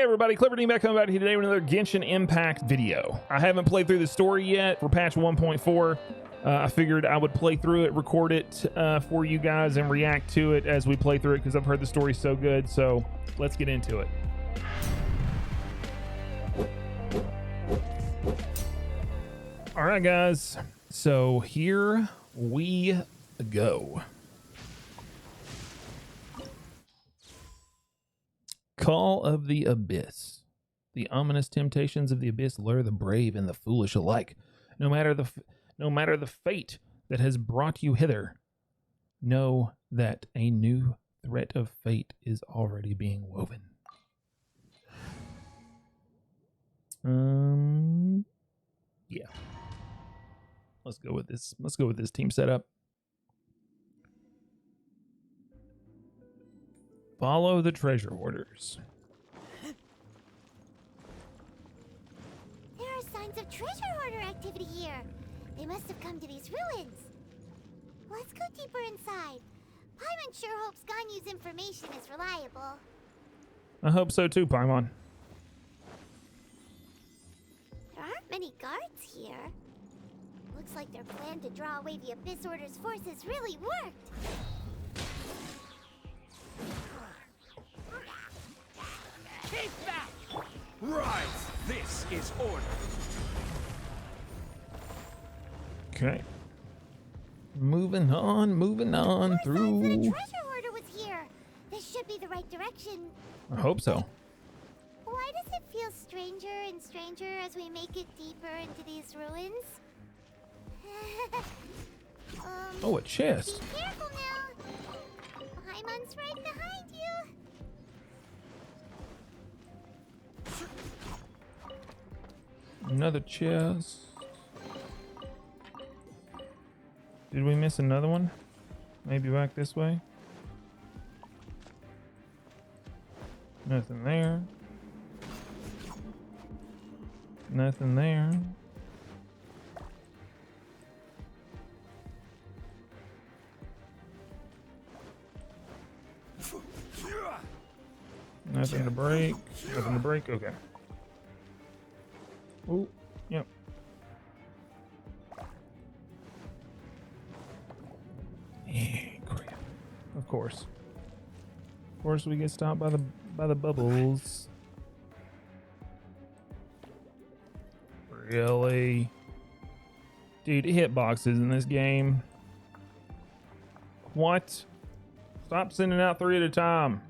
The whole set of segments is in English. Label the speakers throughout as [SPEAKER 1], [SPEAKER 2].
[SPEAKER 1] everybody, CleverDingbat coming back here today with another Genshin Impact video. I haven't played through the story yet for patch 1.4. I figured I would play through it, record it for you guys, and react to it as we play through it because I've heard the story's so good. So let's get into it. All right, guys. So here we go. Call of the Abyss. The ominous temptations of the Abyss lure the brave and the foolish alike. No matter the fate that has brought you hither, know that a new threat of fate is already being woven. Yeah. Let's go with this. Let's go with this team setup. Follow the treasure hoarders.
[SPEAKER 2] There are signs of treasure hoarder activity here. They must have come to these ruins. Let's go deeper inside. Paimon sure hopes Ganyu's information is reliable.
[SPEAKER 1] I hope so too, Paimon.
[SPEAKER 2] There aren't many guards here. Looks like their plan to draw away the Abyss Order's forces really worked.
[SPEAKER 3] Keep back! Right, this is order.
[SPEAKER 1] Okay. Moving on through.
[SPEAKER 2] The treasure hoarder was here. This should be the right direction.
[SPEAKER 1] I hope so.
[SPEAKER 2] Why does it feel stranger and stranger as we make it deeper into these ruins?
[SPEAKER 1] Oh, a chest.
[SPEAKER 2] Be careful now. Paimon's right behind you.
[SPEAKER 1] Another chest. Did we miss another one? Maybe back this way? Nothing there. Nothing there. Nothing to break. Nothing to break. Okay. Oh, yep. Yeah, crap. Of course. Of course, we get stopped by the bubbles. Really? Dude, hitboxes in this game. What? Stop sending out 3 at a time.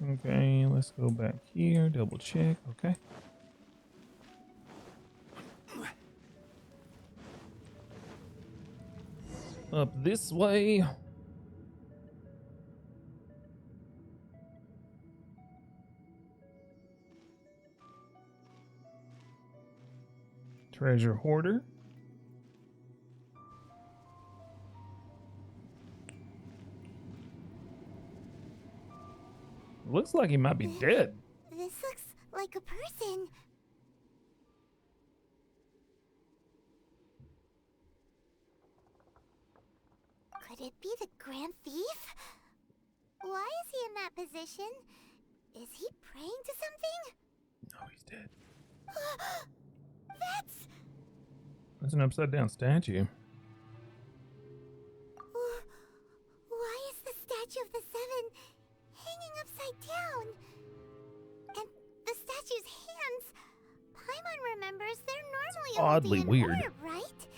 [SPEAKER 1] Okay, let's go back here, double check. Okay. Up this way. Treasure hoarder. Looks like he might be dead.
[SPEAKER 2] This looks like a person. Could it be the Grand Thief? Why is he in that position? Is he praying to something?
[SPEAKER 1] No, he's dead.
[SPEAKER 2] That's
[SPEAKER 1] an upside down statue.
[SPEAKER 2] Why is the statue of the Seven hanging upside down? And the statue's hands, Paimon remembers they're normally
[SPEAKER 1] Oddly
[SPEAKER 2] in
[SPEAKER 1] weird.
[SPEAKER 2] order, right?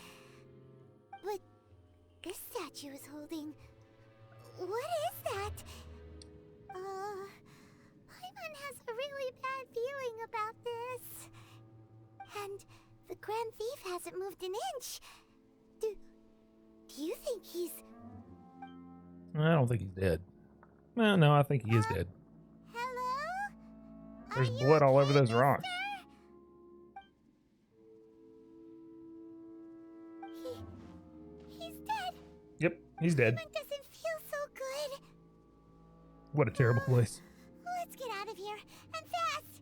[SPEAKER 2] But this statue is holding... What is that? Paimon has a really bad feeling about this. And the Grand Thief hasn't moved an inch. Do you think he's...
[SPEAKER 1] I don't think he's dead. Well, no, I think he is dead.
[SPEAKER 2] Hello?
[SPEAKER 1] There's blood all over those rocks.
[SPEAKER 2] He's dead.
[SPEAKER 1] Yep, he's dead.
[SPEAKER 2] Paimon doesn't feel so good.
[SPEAKER 1] What a terrible place.
[SPEAKER 2] Let's get out of here, and fast.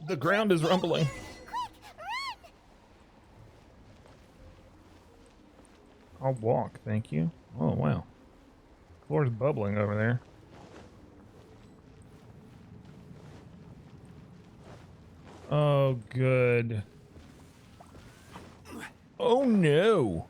[SPEAKER 1] The ground is rumbling.
[SPEAKER 2] Quick, run!
[SPEAKER 1] I'll walk, thank you. Oh, wow. Floor's bubbling over there. Oh, good. Oh, no.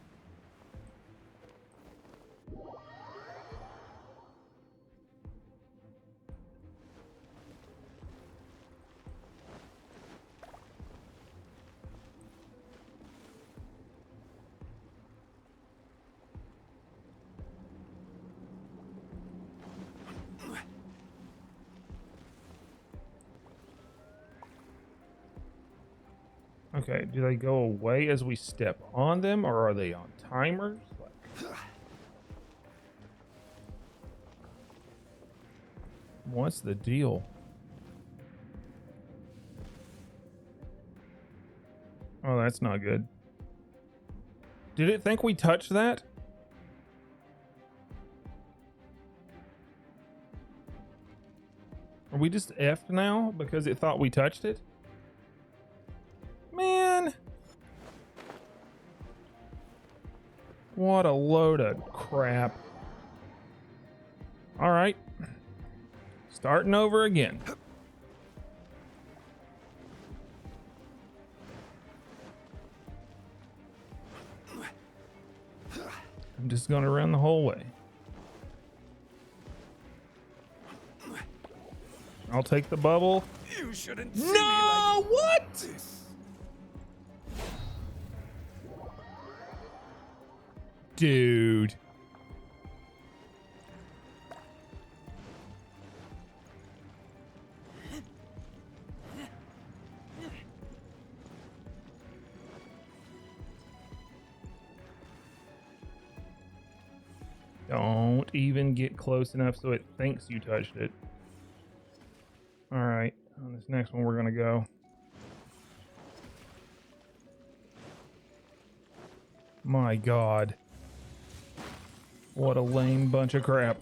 [SPEAKER 1] Okay, do they go away as we step on them, or are they on timers? What's the deal? Oh, that's not good. Did it think we touched that? Are we just effed now because it thought we touched it? Man. What a load of crap. All right. Starting over again. I'm just going to run the whole way. I'll take the bubble.
[SPEAKER 3] You shouldn't see me
[SPEAKER 1] No,
[SPEAKER 3] like
[SPEAKER 1] what?
[SPEAKER 3] this.
[SPEAKER 1] Dude. Don't even get close enough so it thinks you touched it. All right, on this next one, we're gonna go. My God. What a lame bunch of crap.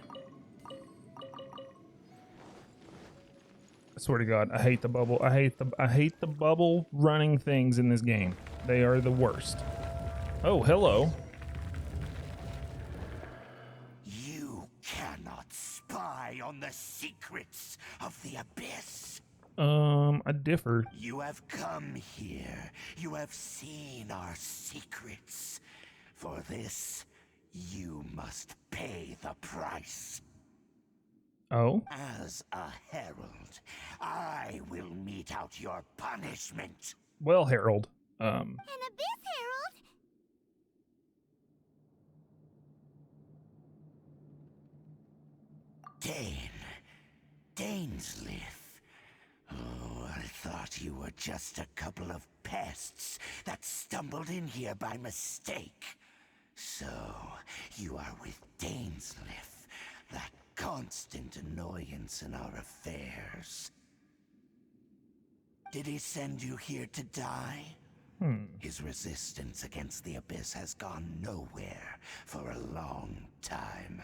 [SPEAKER 1] I swear to God, I hate the bubble. I hate the bubble running things in this game. They are the worst. Oh, hello.
[SPEAKER 3] You cannot spy on the secrets of the abyss.
[SPEAKER 1] I differ.
[SPEAKER 3] You have come here. You have seen our secrets. For this, you must pay the price.
[SPEAKER 1] Oh?
[SPEAKER 3] As a herald, I will mete out your punishment.
[SPEAKER 1] Well, Harold.
[SPEAKER 2] An abyss herald?
[SPEAKER 3] Dainsleif. Oh, I thought you were just a couple of pests that stumbled in here by mistake. So, you are with Dainsleif, that constant annoyance in our affairs. Did he send you here to die? His resistance against the abyss has gone nowhere for a long time.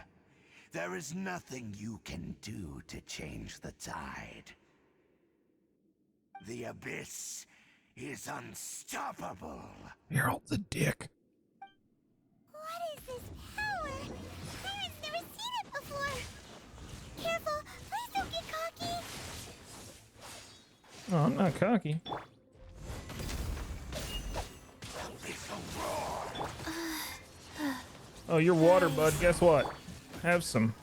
[SPEAKER 3] There is nothing you can do to change the tide. The abyss is unstoppable.
[SPEAKER 1] Harold's a dick.
[SPEAKER 2] What is this power? Siren's never seen it before. Careful, please don't get cocky.
[SPEAKER 1] Oh, I'm not cocky. Oh, you're water, bud. Guess what? Have some.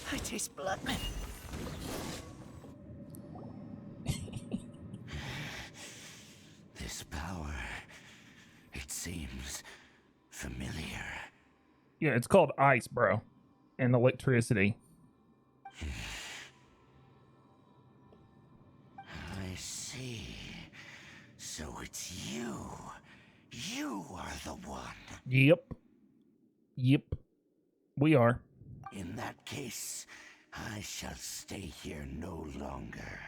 [SPEAKER 3] I taste blood. This power, it seems familiar.
[SPEAKER 1] Yeah, it's called ice, bro. And electricity.
[SPEAKER 3] I see. So it's you. You are the one.
[SPEAKER 1] Yep. Yep. We are.
[SPEAKER 3] In that case, I shall stay here no longer.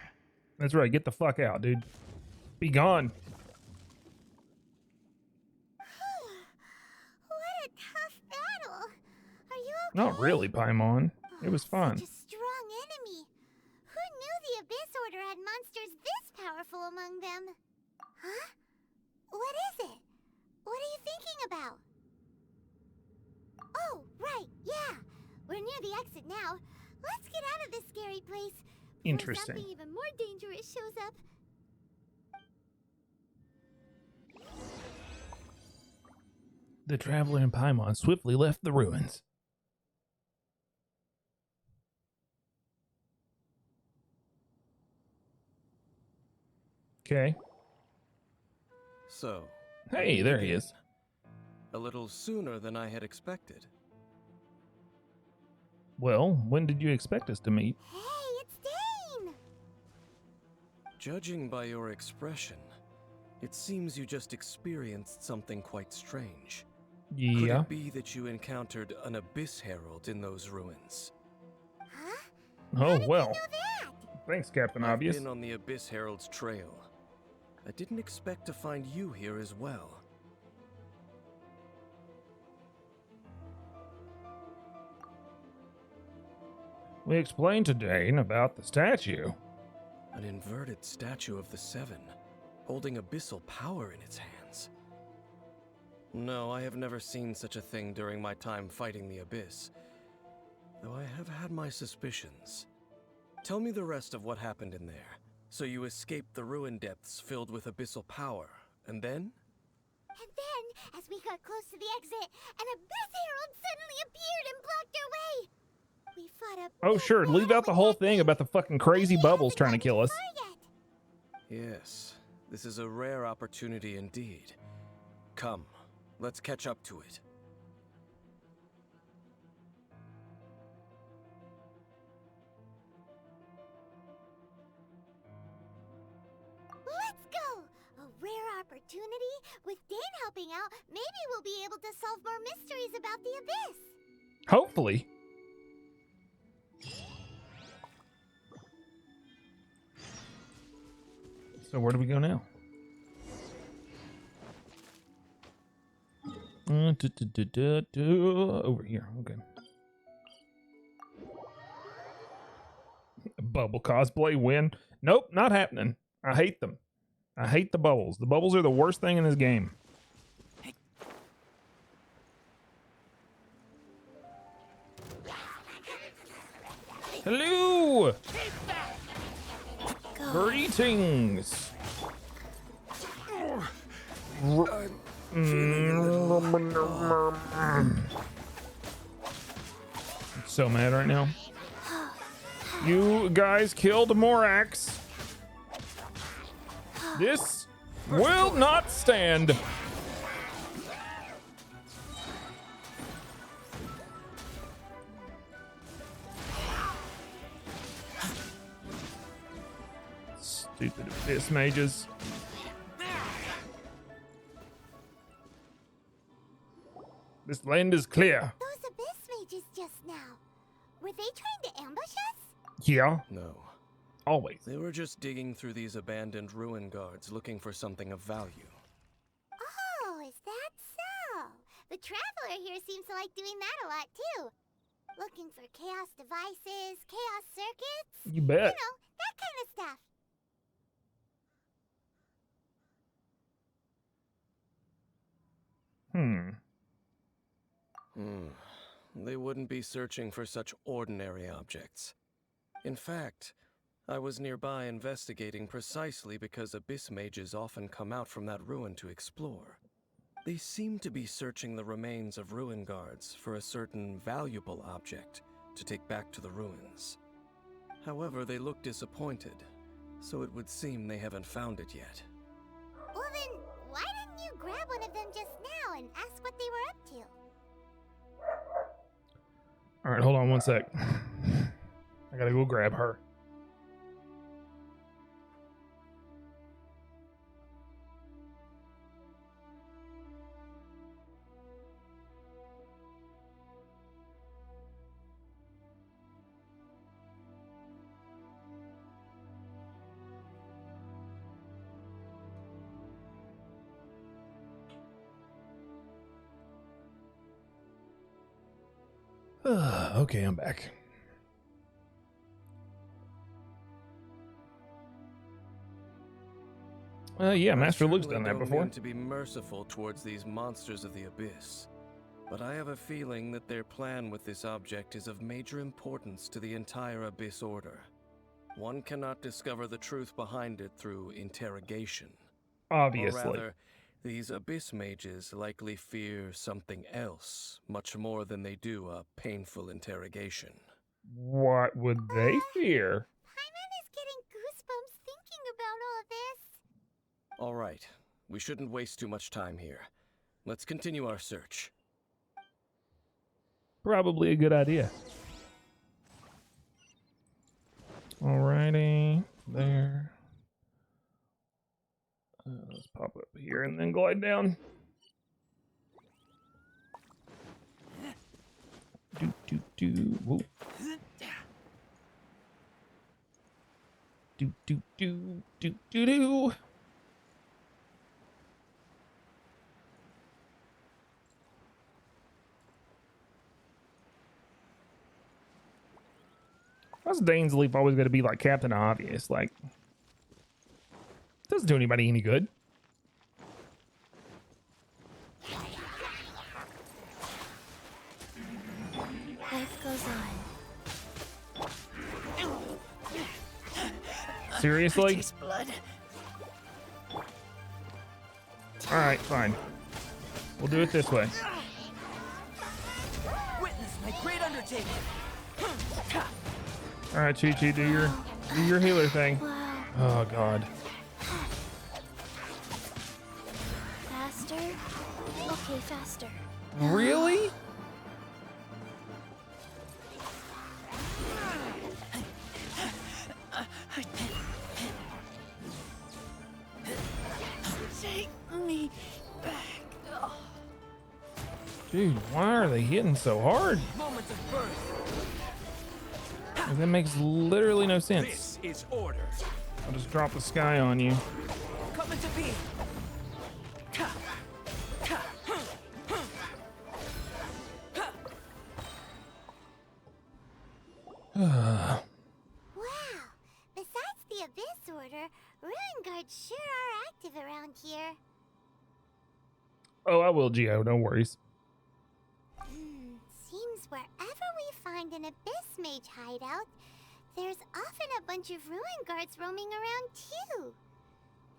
[SPEAKER 1] That's right. Get the fuck out, dude. Be gone.
[SPEAKER 2] What a tough battle. Are you okay?
[SPEAKER 1] Not really, Paimon. It was fun.
[SPEAKER 2] Such a strong enemy. Who knew the about? Oh, right, yeah. We're near the exit now. Let's get out of this scary place before
[SPEAKER 1] Interesting.
[SPEAKER 2] something even more dangerous shows up.
[SPEAKER 1] The traveler and Paimon swiftly left the ruins. Okay.
[SPEAKER 4] So,
[SPEAKER 1] Hey, there he is.
[SPEAKER 4] a little sooner than I had expected.
[SPEAKER 1] Well, when did you expect us to meet?
[SPEAKER 2] Hey, it's Dane!
[SPEAKER 4] Judging by your expression, it seems you just experienced something quite strange. Could
[SPEAKER 1] Yeah.
[SPEAKER 4] it be that you encountered an Abyss Herald in those ruins?
[SPEAKER 2] Huh?
[SPEAKER 1] Oh, well.
[SPEAKER 2] Know that?
[SPEAKER 1] Thanks, Captain
[SPEAKER 4] I've
[SPEAKER 1] Obvious.
[SPEAKER 4] been on the Abyss Herald's trail. I didn't expect to find you here as well.
[SPEAKER 1] We explained to Dane about the statue.
[SPEAKER 4] An inverted statue of the Seven, holding abyssal power in its hands. No, I have never seen such a thing during my time fighting the Abyss, though I have had my suspicions. Tell me the rest of what happened in there. So you escaped the ruin depths filled with abyssal power, and then?
[SPEAKER 2] And then, as we got close to the exit, an Abyss Herald suddenly appeared and blocked our way. We fought up.
[SPEAKER 1] Oh, sure. Leave out the whole thing about the fucking crazy bubbles trying to kill us.
[SPEAKER 4] Yes, this is a rare opportunity indeed. Come, let's catch up to it.
[SPEAKER 2] Let's go! A rare opportunity? With Dane helping out, maybe we'll be able to solve more mysteries about the Abyss.
[SPEAKER 1] Hopefully. So where do we go now? Over here. Okay. Bubble cosplay win? Nope, not happening. I hate them. I hate the bubbles. The bubbles are the worst thing in this game. Hello! Greetings! So mad right now. You guys killed Morax. This will not stand. Stupid abyss mages. This land is clear.
[SPEAKER 2] Those Abyss mages just now. Were they trying to ambush us?
[SPEAKER 1] Yeah,
[SPEAKER 4] No,
[SPEAKER 1] always.
[SPEAKER 4] they were just digging through these abandoned ruin guards looking for something of value.
[SPEAKER 2] Oh, is that so? The Traveler here seems to like doing that a lot too. Looking for chaos devices, chaos circuits,
[SPEAKER 1] You bet.
[SPEAKER 2] you know, that kind of stuff.
[SPEAKER 4] They wouldn't be searching for such ordinary objects. In fact, I was nearby investigating precisely because abyss mages often come out from that ruin to explore. They seem to be searching the remains of ruin guards for a certain valuable object to take back to the ruins. However, they look disappointed, so it would seem they haven't found it yet.
[SPEAKER 2] Well then, why didn't you grab one of them just now and ask what they were up to?
[SPEAKER 1] All right, hold on one sec. I gotta go grab her. Okay, I'm back. Yeah,
[SPEAKER 4] I
[SPEAKER 1] Master Luke's
[SPEAKER 4] certainly
[SPEAKER 1] done that
[SPEAKER 4] don't
[SPEAKER 1] before.
[SPEAKER 4] mean to be merciful towards these monsters of the abyss, but I have a feeling that their plan with this object is of major importance to the entire Abyss Order. One cannot discover the truth behind it through interrogation.
[SPEAKER 1] Obviously.
[SPEAKER 4] Or rather, these Abyss mages likely fear something else, much more than they do a painful interrogation.
[SPEAKER 1] What would they fear?
[SPEAKER 2] Paimon is getting goosebumps thinking about all this.
[SPEAKER 4] All right, we shouldn't waste too much time here. Let's continue our search.
[SPEAKER 1] Probably a good idea. Alrighty, there. Let's pop up here and then glide down. Whoa. Do. Why's Dane's Leaf always going to be like Captain Obvious? Like, doesn't do anybody any good.
[SPEAKER 2] Life goes on.
[SPEAKER 1] Seriously?
[SPEAKER 3] Blood.
[SPEAKER 1] All right, fine. We'll do it this way.
[SPEAKER 3] Witness my great undertaking.
[SPEAKER 1] All right, Chi-Chi, do your healer thing.
[SPEAKER 2] Wow.
[SPEAKER 1] Oh God.
[SPEAKER 2] Faster? Okay, faster.
[SPEAKER 1] Really?
[SPEAKER 3] Take me back.
[SPEAKER 1] Dude, why are they hitting so hard?
[SPEAKER 3] Moments of birth.
[SPEAKER 1] That makes literally no sense.
[SPEAKER 3] This is order.
[SPEAKER 1] I'll just drop the sky on you.
[SPEAKER 3] Coming to be.
[SPEAKER 2] Wow! Besides the Abyss Order, Ruin Guards sure are active around here.
[SPEAKER 1] Oh, I will, Geo. No worries.
[SPEAKER 2] Seems wherever we find an Abyss Mage hideout, there's often a bunch of Ruin Guards roaming around too.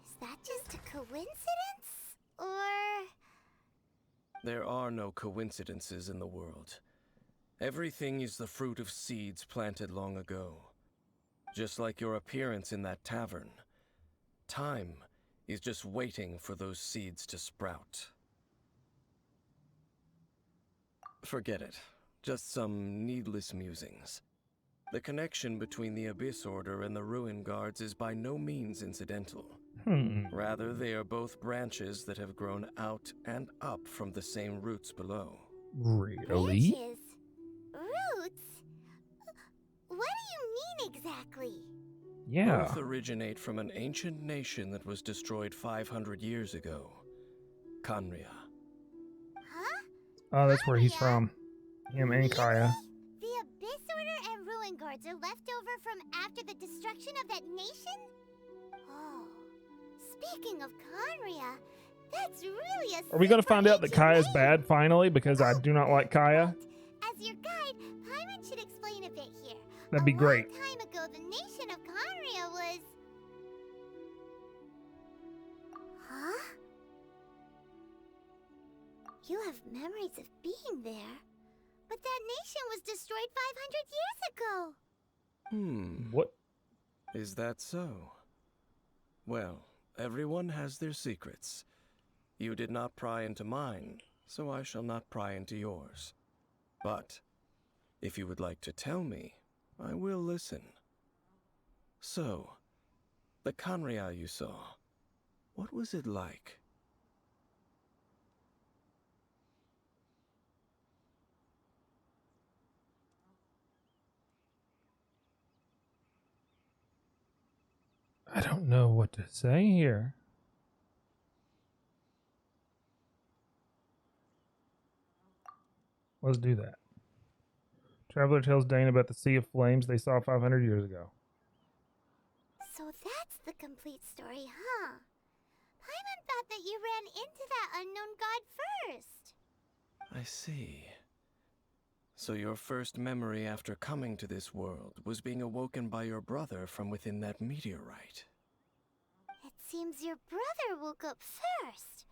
[SPEAKER 2] Is that just a coincidence? Or...
[SPEAKER 4] There are no coincidences in the world. Everything is the fruit of seeds planted long ago. Just like your appearance in that tavern. Time is just waiting for those seeds to sprout. Forget it. Just some needless musings. The connection between the Abyss Order and the Ruin Guards is by no means incidental. Rather, they are both branches that have grown out and up from the same roots below.
[SPEAKER 1] Really?
[SPEAKER 2] branches? Roots? What do you mean exactly?
[SPEAKER 1] Yeah.
[SPEAKER 4] Both originate from an ancient nation that was destroyed 500 years ago. Khaenri'ah.
[SPEAKER 2] Huh?
[SPEAKER 1] Oh, that's where he's from. Him and Kaya.
[SPEAKER 2] The Abyss Order and Ruin Guards are left over from after the destruction of that nation? Oh. Speaking of Khaenri'ah, that's really a
[SPEAKER 1] Are we going to find out that
[SPEAKER 2] super
[SPEAKER 1] Kaya's
[SPEAKER 2] ancient
[SPEAKER 1] bad finally? Because I do not like Kaya.
[SPEAKER 2] name. As your guide, Paimon should explain a bit here.
[SPEAKER 1] That'd be great.
[SPEAKER 2] A long time ago, the nation of Khaenri'ah was... Huh? You have memories of being there. But that nation was destroyed 500 years ago.
[SPEAKER 1] What?
[SPEAKER 4] Is that so? Well, everyone has their secrets. You did not pry into mine, so I shall not pry into yours. But, if you would like to tell me, I will listen. So, the Khaenri'ah you saw, what was it like?
[SPEAKER 1] I don't know what to say here. Let's do that. Traveler tells Dane about the Sea of Flames they saw 500 years ago.
[SPEAKER 2] So that's the complete story, huh? that you ran into that unknown god first.
[SPEAKER 4] I see. So your first memory after coming to this world was being awoken by your brother from within that meteorite.
[SPEAKER 2] It seems your brother woke up first.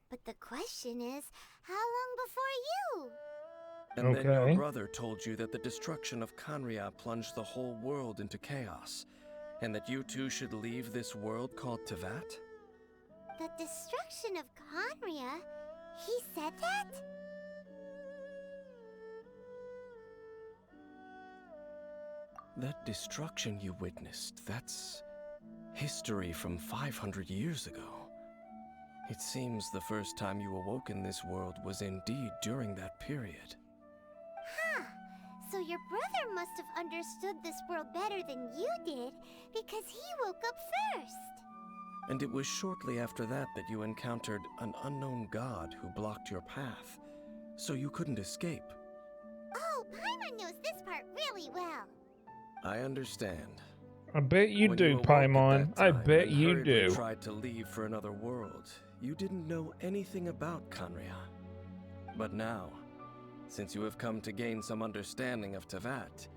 [SPEAKER 2] But the question is, how long before you?
[SPEAKER 4] And then your
[SPEAKER 1] Okay.
[SPEAKER 4] brother told you that the destruction of Kanria plunged the whole world into chaos, and that you two should leave this world called Tevat?
[SPEAKER 2] The destruction of Conria? He said that?
[SPEAKER 4] That destruction you witnessed, that's history from 500 years ago. It seems the first time you awoke in this world was indeed during that period.
[SPEAKER 2] Huh. So your brother must have understood this world better than you did, because he woke up first.
[SPEAKER 4] And it was shortly after that that you encountered an unknown god who blocked your path, so you couldn't escape.
[SPEAKER 2] Oh, Paimon knows this part really well.
[SPEAKER 4] I understand.
[SPEAKER 1] I bet you
[SPEAKER 4] When
[SPEAKER 1] do,
[SPEAKER 4] awoke at
[SPEAKER 1] Paimon.
[SPEAKER 4] that
[SPEAKER 1] I
[SPEAKER 4] time
[SPEAKER 1] bet
[SPEAKER 4] and
[SPEAKER 1] you
[SPEAKER 4] hurriedly
[SPEAKER 1] do.
[SPEAKER 4] tried to leave for another world, you didn't know anything about Kanria. But now, since you have come to gain some understanding of Tevat,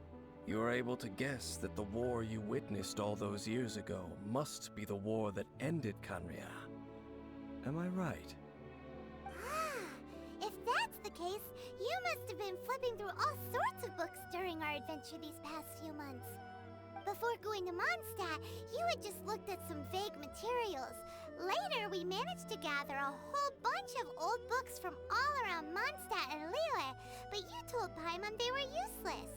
[SPEAKER 4] you are able to guess that the war you witnessed all those years ago must be the war that ended Kanria. Am I right?
[SPEAKER 2] Ah, if that's the case, you must have been flipping through all sorts of books during our adventure these past few months. Before going to Mondstadt, you had just looked at some vague materials. Later, we managed to gather a whole bunch of old books from all around Mondstadt and Liyue, but you told Paimon they were useless.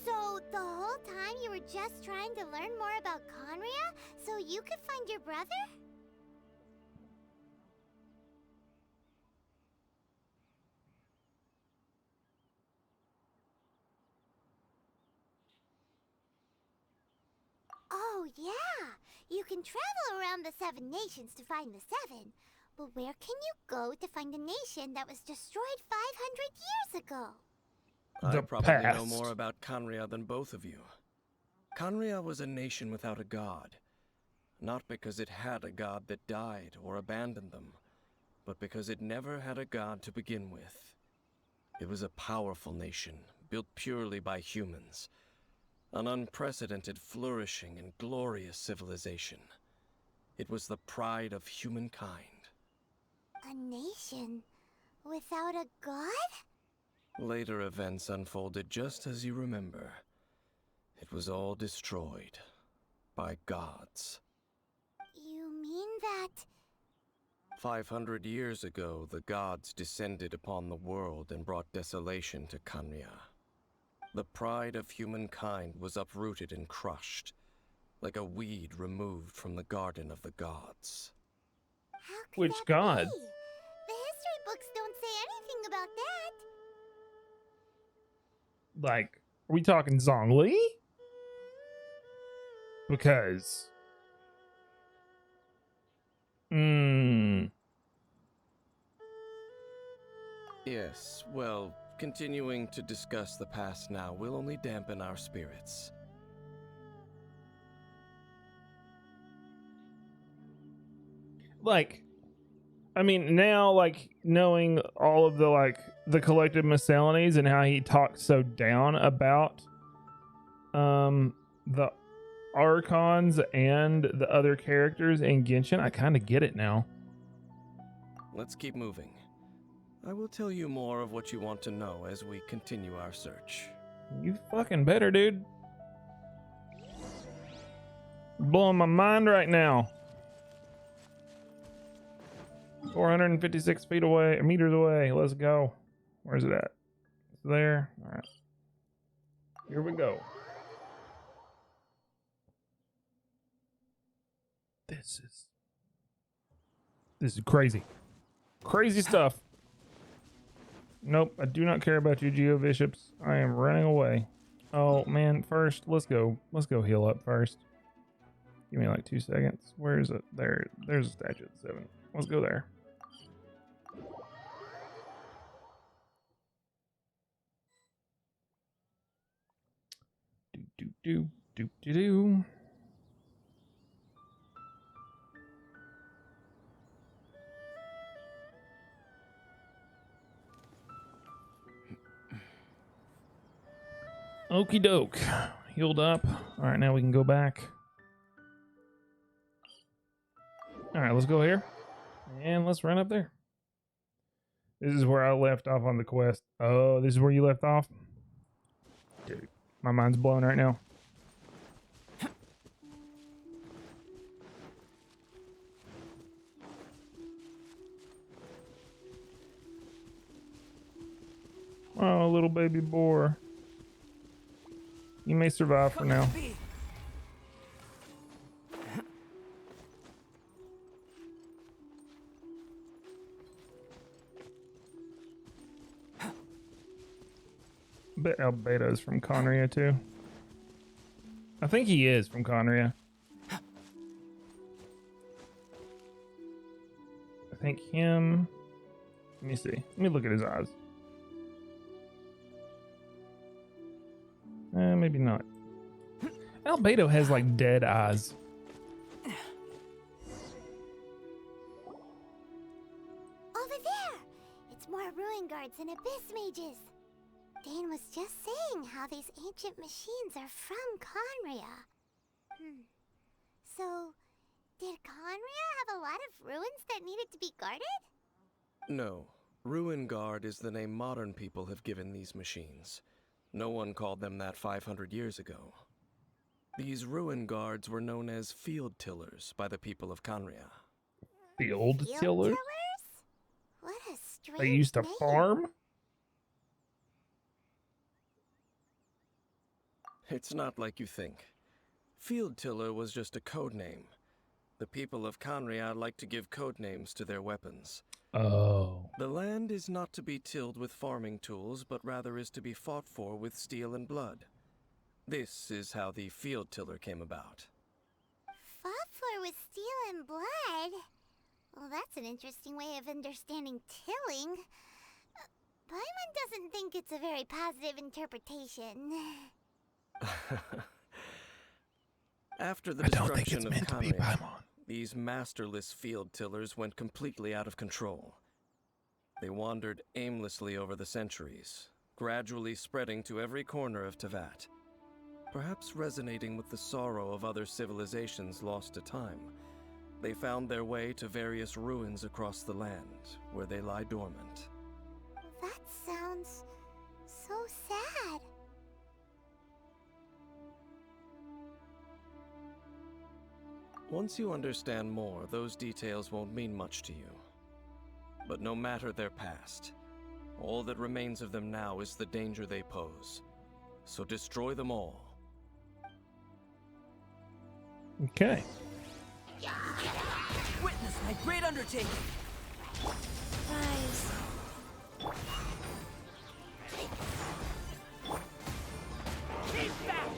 [SPEAKER 2] So, the whole time you were just trying to learn more about Conria so you could find your brother? Oh, yeah! You can travel around the 7 nations to find the 7. But where can you go to find a nation that was destroyed 500 years ago?
[SPEAKER 4] I
[SPEAKER 1] The
[SPEAKER 4] probably know
[SPEAKER 1] past.
[SPEAKER 4] more about Kanria than both of you. Kanria was a nation without a god. Not because it had a god that died or abandoned them, but because it never had a god to begin with. It was a powerful nation, built purely by humans. An unprecedented, flourishing, and glorious civilization. It was the pride of humankind.
[SPEAKER 2] A nation without a god?
[SPEAKER 4] Later events unfolded just as you remember. It was all destroyed by gods.
[SPEAKER 2] You mean that...
[SPEAKER 4] 500 years ago, the gods descended upon the world and brought desolation to Kanria. The pride of humankind was uprooted and crushed, like a weed removed from the garden of the gods.
[SPEAKER 2] How could
[SPEAKER 1] Which
[SPEAKER 2] that
[SPEAKER 1] god?
[SPEAKER 2] be? The history books don't say anything about that.
[SPEAKER 1] Like, are we talking Zhongli? Because...
[SPEAKER 4] Yes, well, continuing to discuss the past now will only dampen our spirits.
[SPEAKER 1] Like, I mean, now, like, knowing all of the, like, the collective miscellanies and how he talked so down about the Archons and the other characters in Genshin, I kind of get it now.
[SPEAKER 4] Let's keep moving. I will tell you more of what you want to know as we continue our search.
[SPEAKER 1] You fucking better, dude. You're blowing my mind right now. 456 feet away, meters away. Let's go. Where's it at? It's there. All right. Here we go. This is crazy. Crazy stuff. Nope, I do not care about you, Geo Bishops. I am running away. Oh man, first let's go heal up first. Give me like 2 seconds. Where is it? There's a statue at 7. Let's go there. Do. Okie doke. Healed up. All right, now we can go back. All right, let's go here. And let's run up there. This is where I left off on the quest. Oh, this is where you left off? Dude, my mind's blown right now. Oh, little baby boar. You may survive for now. I bet Albedo's from Conria too. I think he is from Conria. I think him. Let me see. Let me look at his eyes. Maybe not. Albedo has like dead eyes.
[SPEAKER 2] Over there! It's more ruin guards and abyss mages. Dane was just saying how these ancient machines are from Conria. So, did Conria have a lot of ruins that needed to be guarded?
[SPEAKER 4] No. Ruin Guard is the name modern people have given these machines. No one called them that 500 years ago. These ruin guards were known as field tillers by the people of Conria.
[SPEAKER 1] Field tillers?
[SPEAKER 2] What a strange
[SPEAKER 1] They used to
[SPEAKER 2] name.
[SPEAKER 1] farm?
[SPEAKER 4] It's not like you think. Field tiller was just a code name. The people of Conria like to give code names to their weapons.
[SPEAKER 1] Oh.
[SPEAKER 4] The land is not to be tilled with farming tools, but rather is to be fought for with steel and blood. This is how the field tiller came about.
[SPEAKER 2] Fought for with steel and blood? Well, that's an interesting way of understanding tilling. Paimon doesn't think it's a very positive interpretation.
[SPEAKER 4] After the
[SPEAKER 1] I don't think
[SPEAKER 4] destruction
[SPEAKER 1] it's meant
[SPEAKER 4] of
[SPEAKER 1] to be
[SPEAKER 4] Conria,
[SPEAKER 1] Paimon.
[SPEAKER 4] these masterless field tillers went completely out of control. They wandered aimlessly over the centuries, gradually spreading to every corner of Teyvat. Perhaps resonating with the sorrow of other civilizations lost to time, they found their way to various ruins across the land, where they lie dormant.
[SPEAKER 2] That sounds so sad.
[SPEAKER 4] Once you understand more, those details won't mean much to you. But no matter their past, all that remains of them now is the danger they pose. So destroy them all.
[SPEAKER 1] Okay.
[SPEAKER 5] Witness my great undertaking!
[SPEAKER 2] Rise.
[SPEAKER 5] Keep back!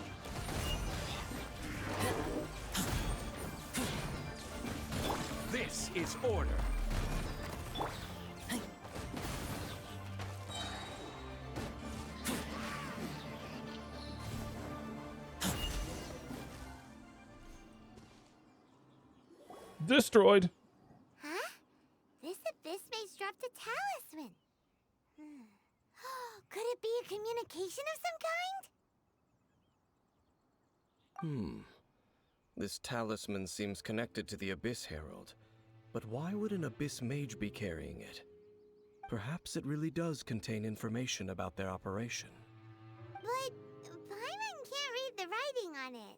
[SPEAKER 6] This is order.
[SPEAKER 1] Destroyed.
[SPEAKER 2] Huh? This abyss mage dropped a talisman. Could it be a communication of some kind?
[SPEAKER 4] This talisman seems connected to the Abyss Herald. But why would an Abyss Mage be carrying it? Perhaps it really does contain information about their operation.
[SPEAKER 2] But Paimon can't read the writing on it.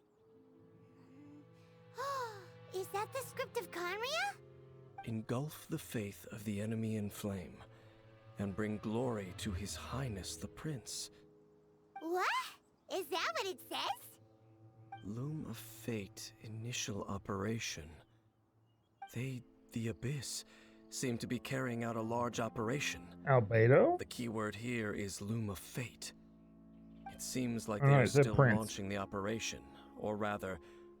[SPEAKER 2] Is that the script of Conria?
[SPEAKER 4] Engulf the faith of the enemy in flame, and bring glory to His Highness the Prince.
[SPEAKER 2] What? Is that what it says?
[SPEAKER 4] Loom of Fate, initial operation. They, the Abyss, seem to be carrying out a large operation.
[SPEAKER 1] Albedo?
[SPEAKER 4] The key word here is Loom of Fate. It seems like
[SPEAKER 1] Oh,
[SPEAKER 4] they are
[SPEAKER 1] it's the
[SPEAKER 4] still
[SPEAKER 1] Prince.
[SPEAKER 4] launching the operation, or rather,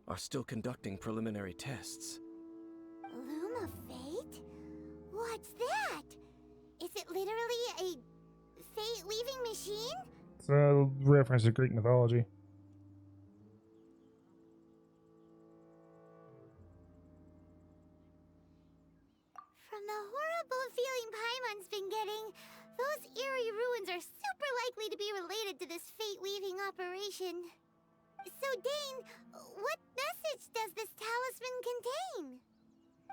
[SPEAKER 4] are still conducting preliminary tests.
[SPEAKER 2] Loom of Fate? What's that? Is it literally a fate-leaving machine?
[SPEAKER 1] It's a reference to Greek mythology.
[SPEAKER 2] From the horrible feeling Paimon's been getting, those eerie ruins are super likely likely to be related to this fate-weaving operation. So, Dane, what message does this talisman contain?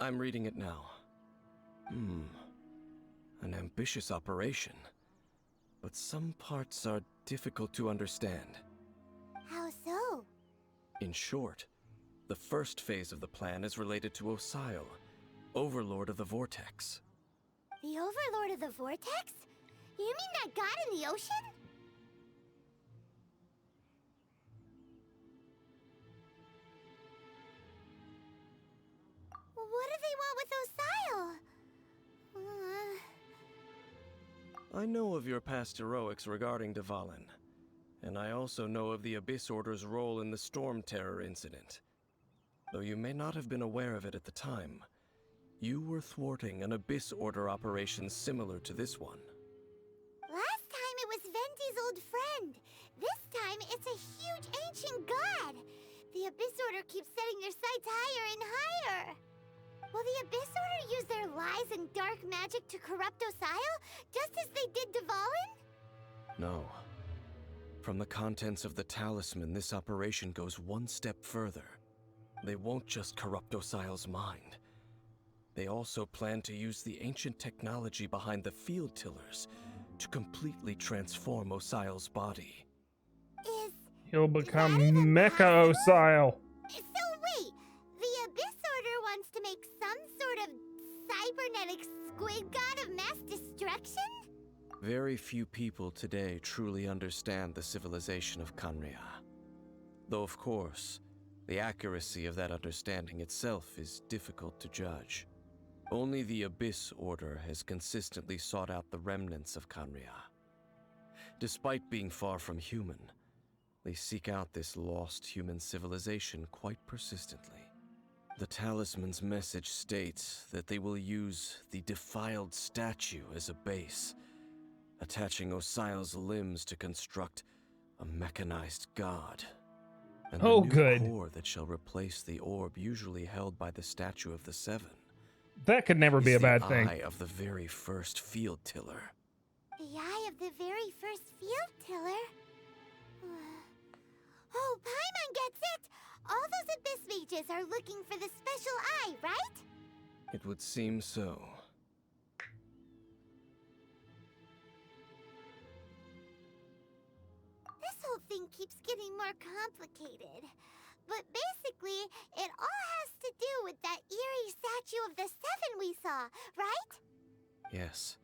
[SPEAKER 4] I'm reading it now. An ambitious operation. But some parts are difficult to understand.
[SPEAKER 2] How so?
[SPEAKER 4] In short, the first phase of the plan is related to Osile, Overlord of the Vortex.
[SPEAKER 2] The Overlord of the Vortex? You mean that god in the ocean? What do they want with Osile?
[SPEAKER 4] I know of your past heroics regarding Dvalin, and I also know of the Abyss Order's role in the Storm Terror incident. Though you may not have been aware of it at the time, you were thwarting an Abyss Order operation similar to this one.
[SPEAKER 2] Last time it was Venti's old friend. This time it's a huge ancient god. The Abyss Order keeps setting their sights higher and higher. Will the Abyss Order use their lies and dark magic to corrupt Osile, just as they did Dvalin?
[SPEAKER 4] No. From the contents of the talisman, this operation goes one step further. They won't just corrupt Osile's mind. They also plan to use the ancient technology behind the field tillers to completely transform Osile's body.
[SPEAKER 1] He'll become
[SPEAKER 2] that even
[SPEAKER 1] Mecha Osile.
[SPEAKER 2] So wait, the Abyss Order wants to make some sort of cybernetic squid god of mass destruction?
[SPEAKER 4] Very few people today truly understand the civilization of Khaenri'ah. Though of course, the accuracy of that understanding itself is difficult to judge. Only the Abyss Order has consistently sought out the remnants of Khaenri'ah. Despite being far from human, they seek out this lost human civilization quite persistently. The talisman's message states that they will use the defiled statue as a base, attaching Osile's limbs to construct a mechanized god. And
[SPEAKER 1] Oh,
[SPEAKER 4] the new
[SPEAKER 1] good.
[SPEAKER 4] core that shall replace the orb usually held by the Statue of the Seven.
[SPEAKER 1] That could never be
[SPEAKER 4] is
[SPEAKER 1] a bad
[SPEAKER 4] the
[SPEAKER 1] thing.
[SPEAKER 4] eye of the very first field tiller.
[SPEAKER 2] The eye of the very first field tiller? Oh, Paimon gets it! All those Abyss mages are looking for the special eye, right?
[SPEAKER 4] It would seem so.
[SPEAKER 2] This whole thing keeps getting more complicated. But basically, it all has to do with that eerie statue of the Seven we saw, right?
[SPEAKER 4] Yes.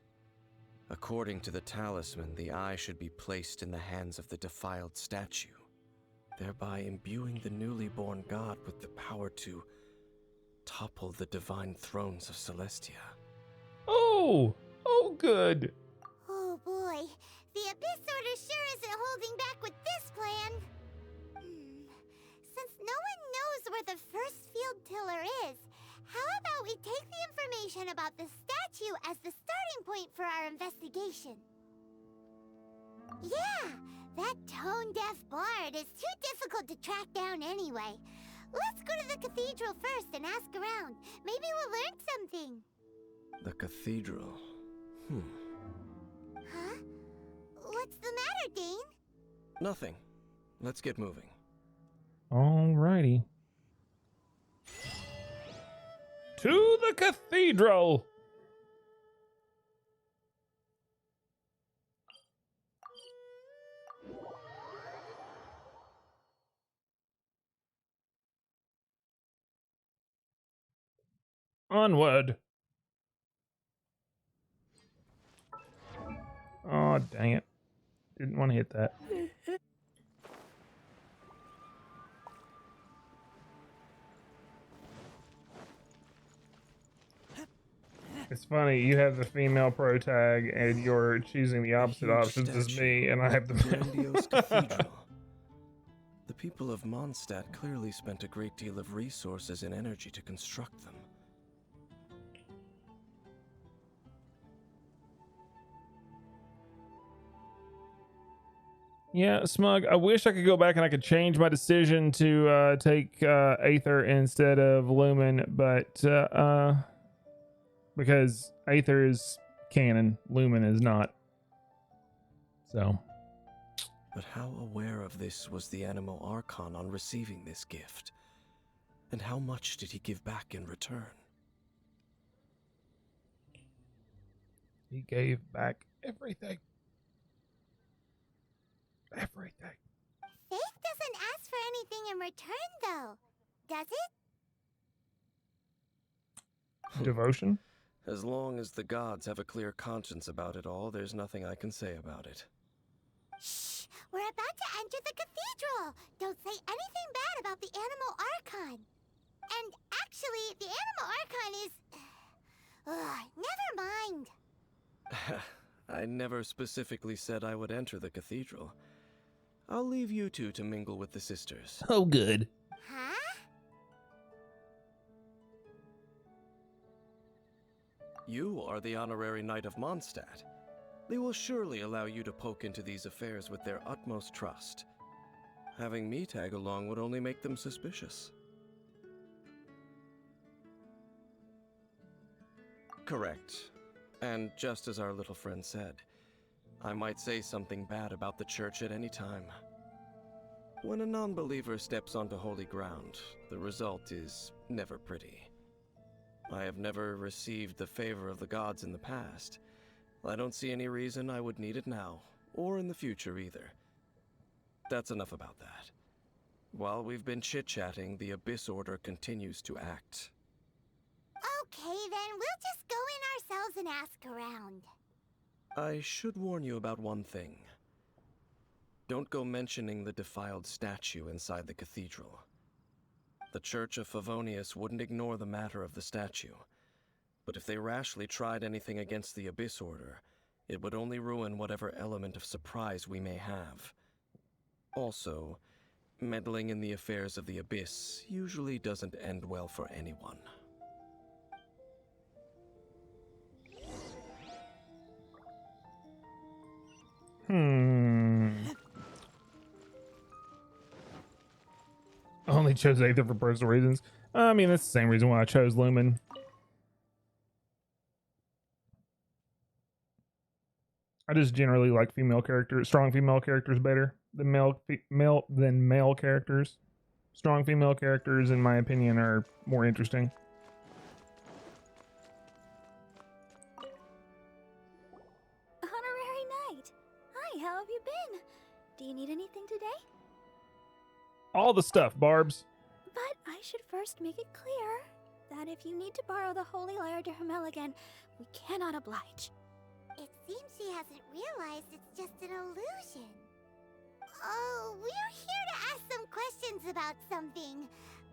[SPEAKER 4] According to the talisman, the eye should be placed in the hands of the defiled statue, thereby imbuing the newly born god with the power to topple the divine thrones of Celestia.
[SPEAKER 1] Oh good.
[SPEAKER 2] Oh boy, the Abyss Order sure isn't holding back with this plan. Since no one knows where the first field tiller is, how about we take the information about the statue as the starting point for our investigation? Yeah, that tone-deaf bard is too difficult to track down anyway. Let's go to the cathedral first and ask around. Maybe we'll learn something.
[SPEAKER 4] The cathedral.
[SPEAKER 2] Huh? What's the matter, Dane?
[SPEAKER 4] Nothing. Let's get moving.
[SPEAKER 1] Alrighty. To the cathedral. Onward. Oh, dang it. Didn't want to hit that. It's funny, you have the female pro tag and you're choosing the opposite
[SPEAKER 4] huge
[SPEAKER 1] options as
[SPEAKER 4] statue
[SPEAKER 1] me, and I have the
[SPEAKER 4] Grandiose cathedral. The people of Mondstadt clearly spent a great deal of resources and energy to construct them.
[SPEAKER 1] Yeah, Smug, I wish I could go back and I could change my decision to take Aether instead of Lumen, but because Aether is canon, Lumen is not. So,
[SPEAKER 4] But how aware of this was the Animo Archon on receiving this gift? And how much did he give back in return?
[SPEAKER 1] He gave back everything. Everything.
[SPEAKER 2] Faith doesn't ask for anything in return, though. Does it?
[SPEAKER 1] Devotion?
[SPEAKER 4] As long as the gods have a clear conscience about it all, there's nothing I can say about it.
[SPEAKER 2] Shh! We're about to enter the cathedral! Don't say anything bad about the Animo Archon! And actually, the Animo Archon is... never mind!
[SPEAKER 4] I never specifically said I would enter the cathedral. I'll leave you two to mingle with the sisters.
[SPEAKER 1] Oh, good.
[SPEAKER 2] Huh?
[SPEAKER 4] You are the honorary Knight of Mondstadt. They will surely allow you to poke into these affairs with their utmost trust. Having me tag along would only make them suspicious. Correct. And just as our little friend said, I might say something bad about the church at any time. When a non-believer steps onto holy ground, the result is never pretty. I have never received the favor of the gods in the past. I don't see any reason I would need it now, or in the future either. That's enough about that. While we've been chit-chatting, the Abyss Order continues to act.
[SPEAKER 2] Okay, then we'll just go in ourselves and ask around.
[SPEAKER 4] I should warn you about one thing. Don't go mentioning the defiled statue inside the cathedral. The Church of Favonius wouldn't ignore the matter of the statue, but if they rashly tried anything against the Abyss Order, it would only ruin whatever element of surprise we may have. Also, meddling in the affairs of the Abyss usually doesn't end well for anyone.
[SPEAKER 1] I only chose Aether for personal reasons. I mean, that's the same reason why I chose Lumen. I just generally like female characters, strong female characters better than male characters. Strong female characters, in my opinion, are more interesting.
[SPEAKER 7] Honorary Knight. Hi, how have you been? Do you need anything today?
[SPEAKER 1] All the stuff, Barbs.
[SPEAKER 7] But I should first make it clear that if you need to borrow the Holy Lyre to Hermel again, we cannot oblige.
[SPEAKER 2] It seems she hasn't realized it's just an illusion. Oh, we're here to ask some questions about something.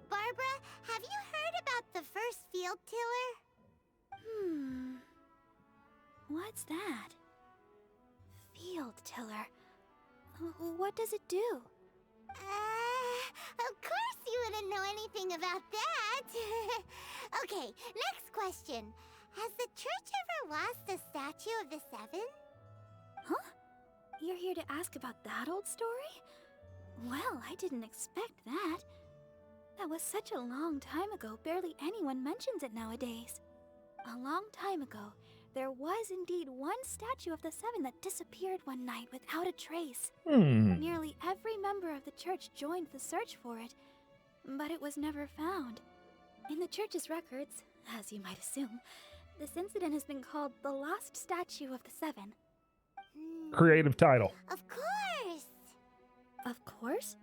[SPEAKER 2] Barbara, have you heard about the first field tiller?
[SPEAKER 7] What's that? Field tiller. What does it do?
[SPEAKER 2] Of course you wouldn't know anything about that. Okay, next question. Has the church ever lost a statue of the Seven?
[SPEAKER 7] Huh? You're here to ask about that old story? Well, I didn't expect that. That was such a long time ago, barely anyone mentions it nowadays. A long time ago, there was indeed one statue of the Seven that disappeared one night without a trace. Nearly every member of the church joined the search for it, but it was never found. In the church's records, as you might assume, this incident has been called the Lost Statue of the Seven.
[SPEAKER 1] Creative title.
[SPEAKER 2] Of course.
[SPEAKER 7] Of course?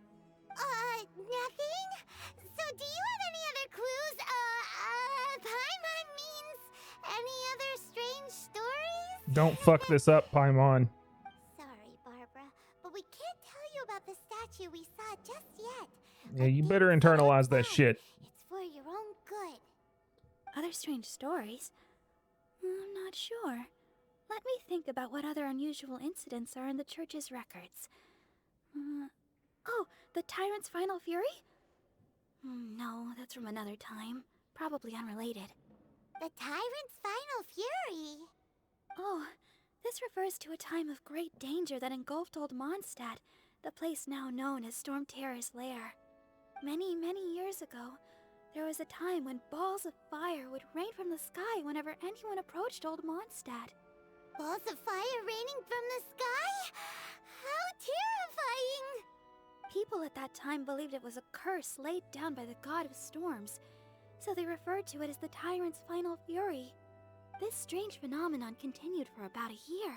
[SPEAKER 2] Nothing? So do you have any other clues? Paimon means any other strange stories?
[SPEAKER 1] Don't fuck this up, Paimon.
[SPEAKER 2] Sorry, Barbara, but we can't tell you about the statue we saw just yet.
[SPEAKER 1] Yeah, you better internalize that shit.
[SPEAKER 2] It's for your own good.
[SPEAKER 7] Other strange stories? I'm not sure. Let me think about what other unusual incidents are in the church's records. Oh, the Tyrant's Final Fury? No, that's from another time. Probably unrelated.
[SPEAKER 2] The Tyrant's Final Fury?
[SPEAKER 7] Oh, this refers to a time of great danger that engulfed old Mondstadt, the place now known as Storm Terror's lair. Many, many years ago, there was a time when balls of fire would rain from the sky whenever anyone approached old Mondstadt.
[SPEAKER 2] Balls of fire raining from the sky? How terrifying!
[SPEAKER 7] People at that time believed it was a curse laid down by the god of storms, so they referred to it as the tyrant's final fury. This strange phenomenon continued for about a year.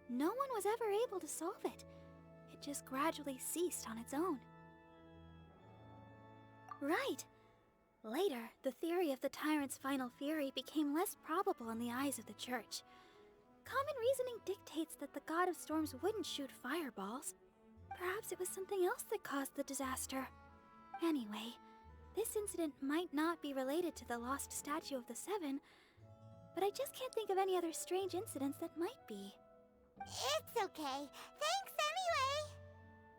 [SPEAKER 7] No one was ever able to solve it. It just gradually ceased on its own. Right. Later, the theory of the tyrant's final fury became less probable in the eyes of the church. Common reasoning dictates that the god of storms wouldn't shoot fireballs. Perhaps it was something else that caused the disaster. Anyway, this incident might not be related to the lost statue of the Seven, but I just can't think of any other strange incidents that might be.
[SPEAKER 2] It's okay. Thanks anyway.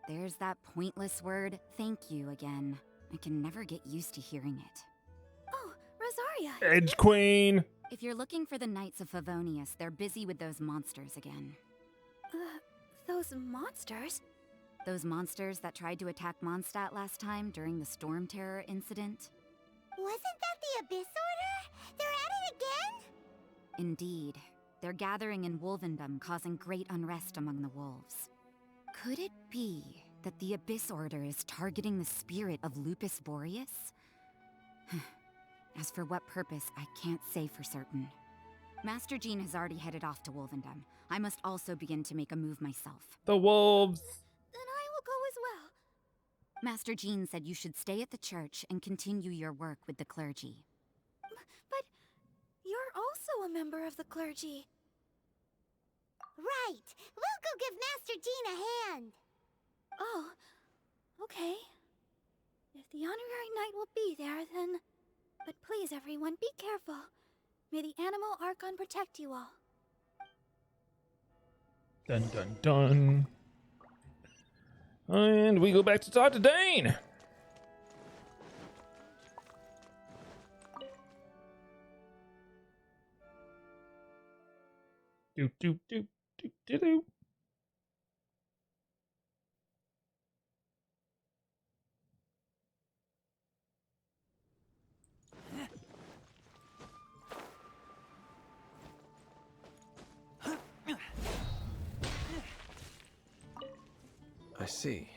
[SPEAKER 8] There's that pointless word, thank you, again. I can never get used to hearing it.
[SPEAKER 7] Oh, Rosaria!
[SPEAKER 1] Edge Queen!
[SPEAKER 8] If you're looking for the Knights of Favonius, they're busy with those monsters again.
[SPEAKER 7] Those monsters?
[SPEAKER 8] Those monsters that tried to attack Mondstadt last time during the Storm Terror incident?
[SPEAKER 2] Wasn't that the Abyss Order? They're at it again?
[SPEAKER 8] Indeed. They're gathering in Wolvendom, causing great unrest among the wolves. Could it be that the Abyss Order is targeting the spirit of Lupus Boreas? As for what purpose, I can't say for certain. Master Jean has already headed off to Wolvendom. I must also begin to make a move myself.
[SPEAKER 1] The wolves!
[SPEAKER 7] Then I will go as well.
[SPEAKER 8] Master Jean said you should stay at the church and continue your work with the clergy.
[SPEAKER 7] But you're also a member of the clergy.
[SPEAKER 2] Right. We'll go give Master Jean a hand.
[SPEAKER 7] Oh, okay. If the honorary knight will be there, then... But please, everyone, be careful. May the animal Archon protect you all.
[SPEAKER 1] Dun dun dun. And we go back to talk to Dane. Do do do do do do.
[SPEAKER 4] I see.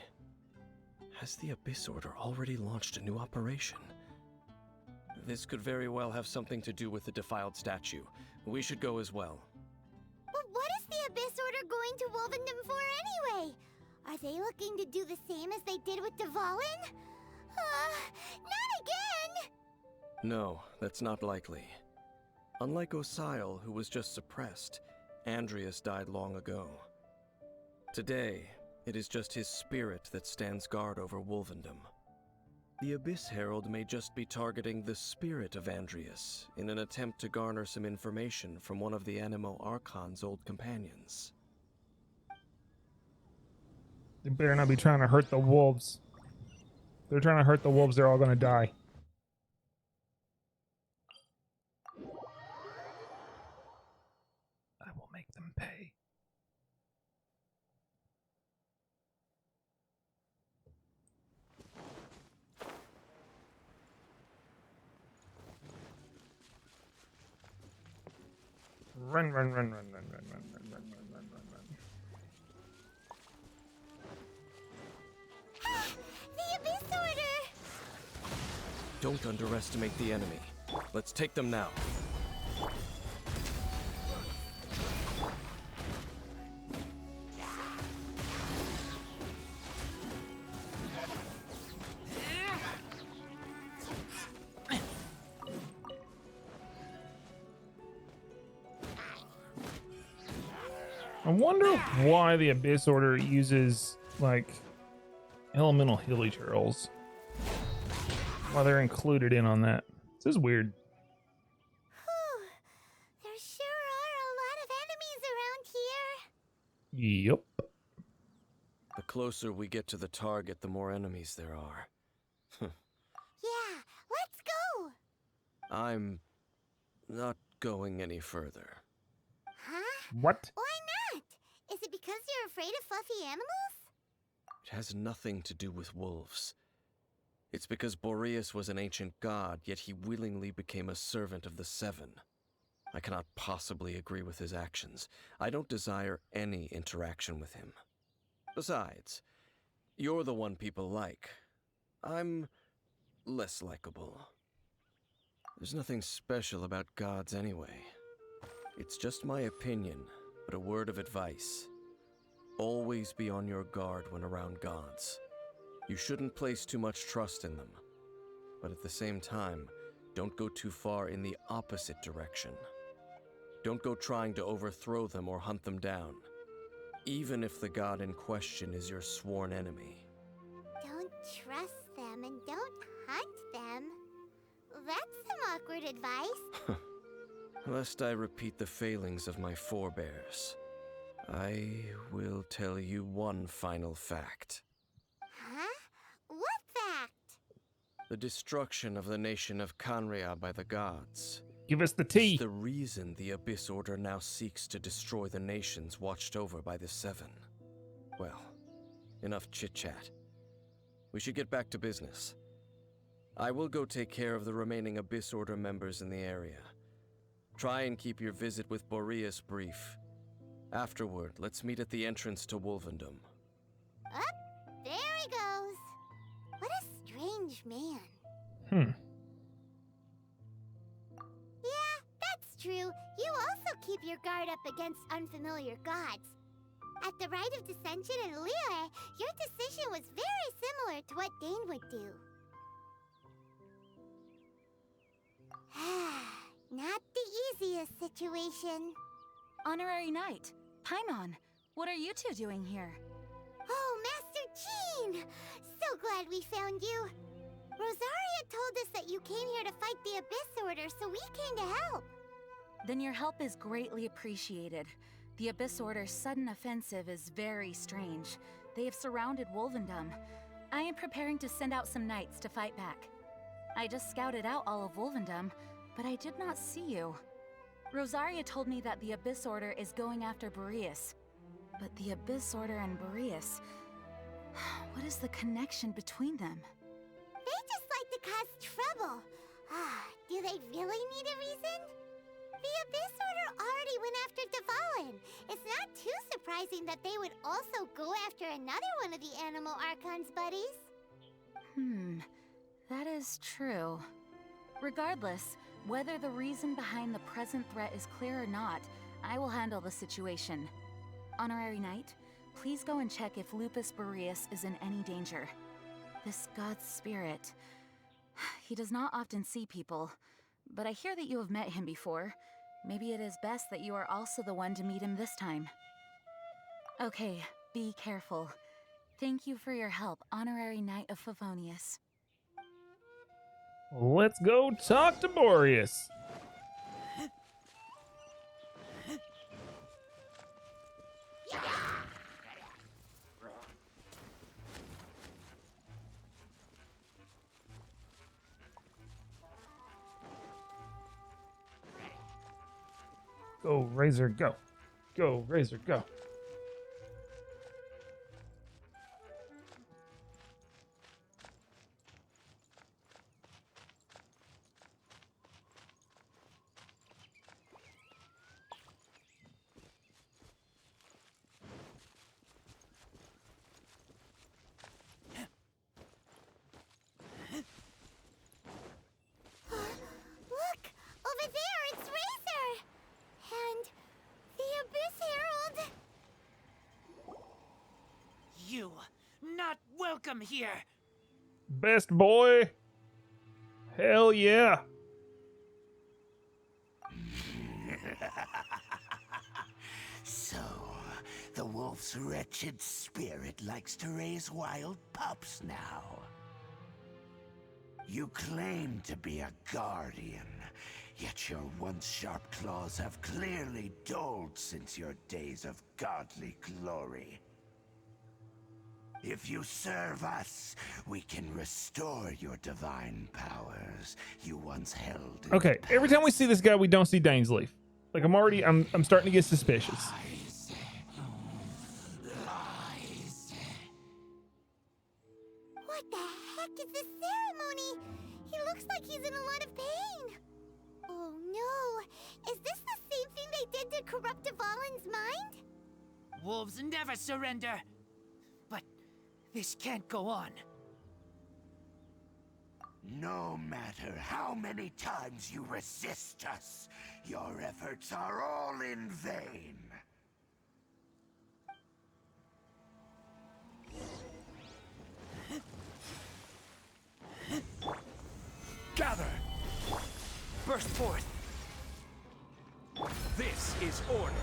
[SPEAKER 4] Has the Abyss Order already launched a new operation? This could very well have something to do with the defiled statue. We should go as well.
[SPEAKER 2] But what is the Abyss Order going to Wolvendom for anyway? Are they looking to do the same as they did with Dvalin? Not again!
[SPEAKER 4] No, that's not likely. Unlike Osile, who was just suppressed, Andreas died long ago. Today, it is just his spirit that stands guard over Wolvendom. The Abyss Herald may just be targeting the spirit of Andreas in an attempt to garner some information from one of the Animo Archon's old companions.
[SPEAKER 1] They better not be trying to hurt the wolves. If they're trying to hurt the wolves, they're all gonna die. I will make them pay. Run, run, run, run, run, run, run, run, run, run, run, run, run.
[SPEAKER 2] The Abyss Order!
[SPEAKER 4] Don't underestimate the enemy. Let's take them now.
[SPEAKER 1] I wonder why the Abyss Order uses, like, elemental hilly turtles. Why they're included in on that. This is weird.
[SPEAKER 2] Whew. There sure are a lot of enemies around here.
[SPEAKER 1] Yep.
[SPEAKER 4] The closer we get to the target, the more enemies there are.
[SPEAKER 2] Yeah, let's go!
[SPEAKER 4] I'm not going any further.
[SPEAKER 2] Huh?
[SPEAKER 1] What?
[SPEAKER 2] Why not? Is it because you're afraid of fluffy animals?
[SPEAKER 4] It has nothing to do with wolves. It's because Boreas was an ancient god, yet he willingly became a servant of the Seven. I cannot possibly agree with his actions. I don't desire any interaction with him. Besides, you're the one people like. I'm less likable. There's nothing special about gods anyway. It's just my opinion, but a word of advice. Always be on your guard when around gods. You shouldn't place too much trust in them. But at the same time, don't go too far in the opposite direction. Don't go trying to overthrow them or hunt them down, even if the god in question is your sworn enemy.
[SPEAKER 2] Don't trust them and don't hunt them. That's some awkward advice.
[SPEAKER 4] Lest I repeat the failings of my forebears, I will tell you one final fact.
[SPEAKER 2] Huh? What fact?
[SPEAKER 4] The destruction of the nation of Canria by the gods
[SPEAKER 1] Give us the
[SPEAKER 4] is
[SPEAKER 1] tea.
[SPEAKER 4] the reason the Abyss Order now seeks to destroy the nations watched over by the Seven. Well, enough chit-chat. We should get back to business. I will go take care of the remaining Abyss Order members in the area. Try and keep your visit with Boreas brief. Afterward, let's meet at the entrance to Wolvendom.
[SPEAKER 2] Up, there he goes. What a strange man. Yeah, that's true. You also keep your guard up against unfamiliar gods. At the Rite of Dissension in Liyue, your decision was very similar to what Dane would do. Not the easiest situation.
[SPEAKER 8] Honorary Knight, Paimon, what are you two doing here?
[SPEAKER 2] Oh, Master Jean! So glad we found you. Rosaria told us that you came here to fight the Abyss Order, so we came to help.
[SPEAKER 8] Then your help is greatly appreciated. The Abyss Order's sudden offensive is very strange. They have surrounded Wolvendom. I am preparing to send out some knights to fight back. I just scouted out all of Wolvendom, but I did not see you. Rosaria told me that the Abyss Order is going after Boreas. But the Abyss Order and Boreas... what is the connection between them?
[SPEAKER 2] They just like to cause trouble. Do they really need a reason? The Abyss Order already went after Dvalin. It's not too surprising that they would also go after another one of the Animal Archon's buddies.
[SPEAKER 8] That is true. Regardless, whether the reason behind the present threat is clear or not, I will handle the situation. Honorary Knight, please go and check if Lupus Boreas is in any danger. This god's spirit... he does not often see people, but I hear that you have met him before. Maybe it is best that you are also the one to meet him this time. Okay, be careful. Thank you for your help, Honorary Knight of Favonius.
[SPEAKER 1] Let's go talk to Boreas. Go, Razor, go. Go, Razor, go.
[SPEAKER 2] Look! Over there, it's Razor! And the Abyss Herald!
[SPEAKER 5] You not welcome here.
[SPEAKER 1] Best boy. Hell yeah.
[SPEAKER 3] So, the wolf's wretched spirit likes to raise wild pups now. You claim to be a guardian, yet your once sharp claws have clearly dulled since your days of godly glory. If you serve us, we can restore your divine powers you once held in
[SPEAKER 1] Okay,
[SPEAKER 3] the
[SPEAKER 1] every time we
[SPEAKER 3] past.
[SPEAKER 1] see this guy, we don't see Dainsleif. Like, I'm starting to get suspicious.
[SPEAKER 2] What the heck is this ceremony? He looks like he's in a lot of pain. Oh no! Is this the same thing they did to corrupt Dvalin's mind?
[SPEAKER 5] Wolves never surrender. This can't go on.
[SPEAKER 3] No matter how many times you resist us, your efforts are all in vain.
[SPEAKER 6] Gather!
[SPEAKER 5] Burst forth.
[SPEAKER 6] This is order.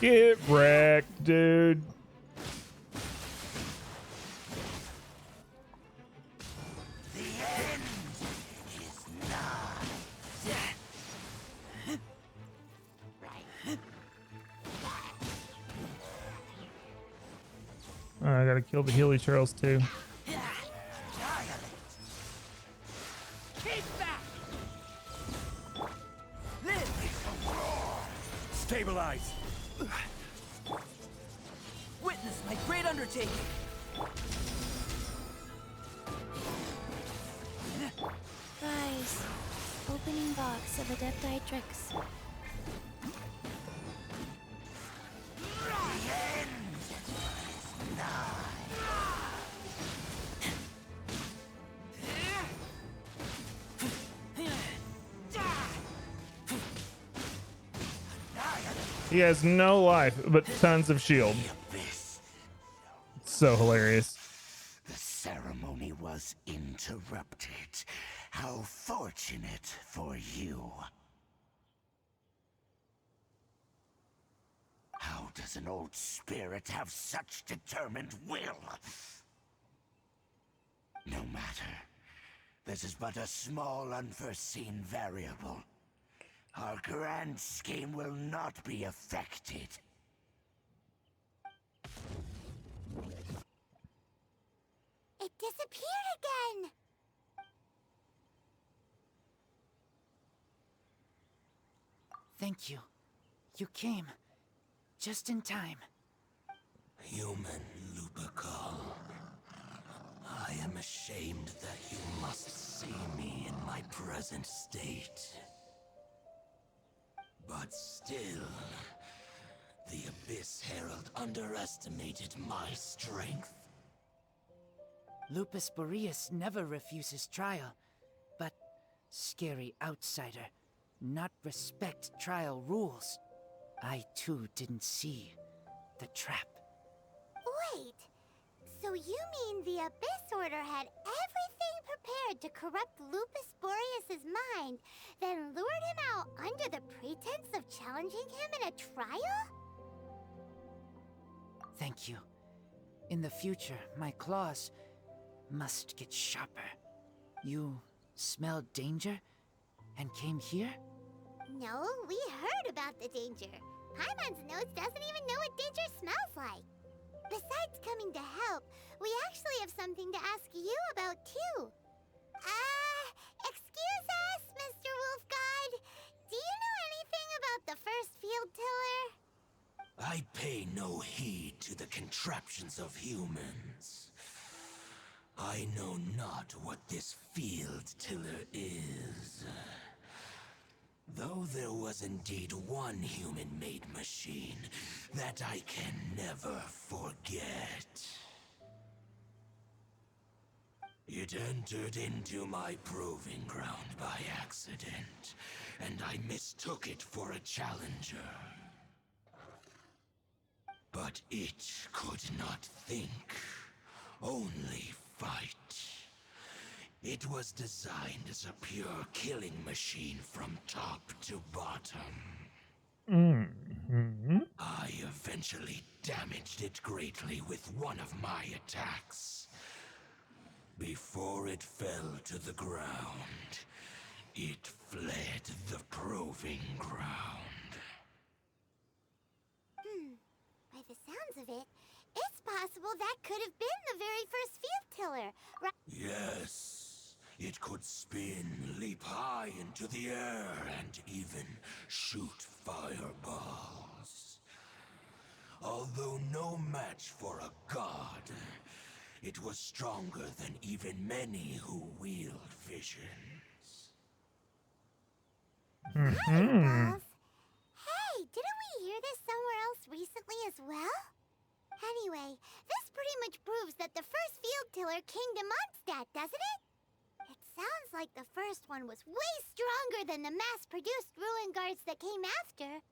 [SPEAKER 1] Get wrecked, dude.
[SPEAKER 3] The end is nigh.
[SPEAKER 1] Oh, I gotta kill the Healy Charles too.
[SPEAKER 5] Keep back!
[SPEAKER 6] Stabilize.
[SPEAKER 5] Witness my great undertaking.
[SPEAKER 7] Guys, opening box of Adepti tricks.
[SPEAKER 1] He has no life, but tons of shield.
[SPEAKER 3] Abyss.
[SPEAKER 1] So hilarious.
[SPEAKER 3] The ceremony was interrupted. How fortunate for you. How does an old spirit have such determined will? No matter. This is but a small unforeseen variable. Our grand scheme will not be affected.
[SPEAKER 2] It disappeared again!
[SPEAKER 5] Thank you. You came. Just in time.
[SPEAKER 3] Human Lupercal. I am ashamed that you must see me in my present state. But still, the Abyss Herald underestimated my strength.
[SPEAKER 5] Lupus Boreas never refuses trial, but scary outsider, not respect trial rules. I too didn't see the trap.
[SPEAKER 2] Wait, so you mean the Abyss Order had everything prepared to corrupt Lupus Boreas' mind, then lured him out under the pretense of challenging him in a trial?
[SPEAKER 5] Thank you. In the future, my claws must get sharper. You smelled danger and came here?
[SPEAKER 2] No, we heard about the danger. Paimon's nose doesn't even know what danger smells like. Besides coming to help, we actually have something to ask you about too. Excuse us, Mr. Wolf God. Do you know anything about the first field tiller?
[SPEAKER 3] I pay no heed to the contraptions of humans. I know not what this field tiller is. Though there was indeed one human-made machine that I can never forget. It entered into my proving ground by accident, and I mistook it for a challenger. But it could not think, only fight. It was designed as a pure killing machine from top to bottom. I eventually damaged it greatly with one of my attacks. Before it fell to the ground, it fled the proving ground.
[SPEAKER 2] By the sounds of it, it's possible that could have been the very first field tiller, right?
[SPEAKER 3] Yes. It could spin, leap high into the air, and even shoot fireballs. Although no match for a god, it was stronger than even many who wield visions.
[SPEAKER 2] Fireballs? well? Anyway, this pretty much proves that the first field tiller came to Mondstadt, doesn't it? It sounds like the first one was way stronger than the mass-produced ruin guards that came after.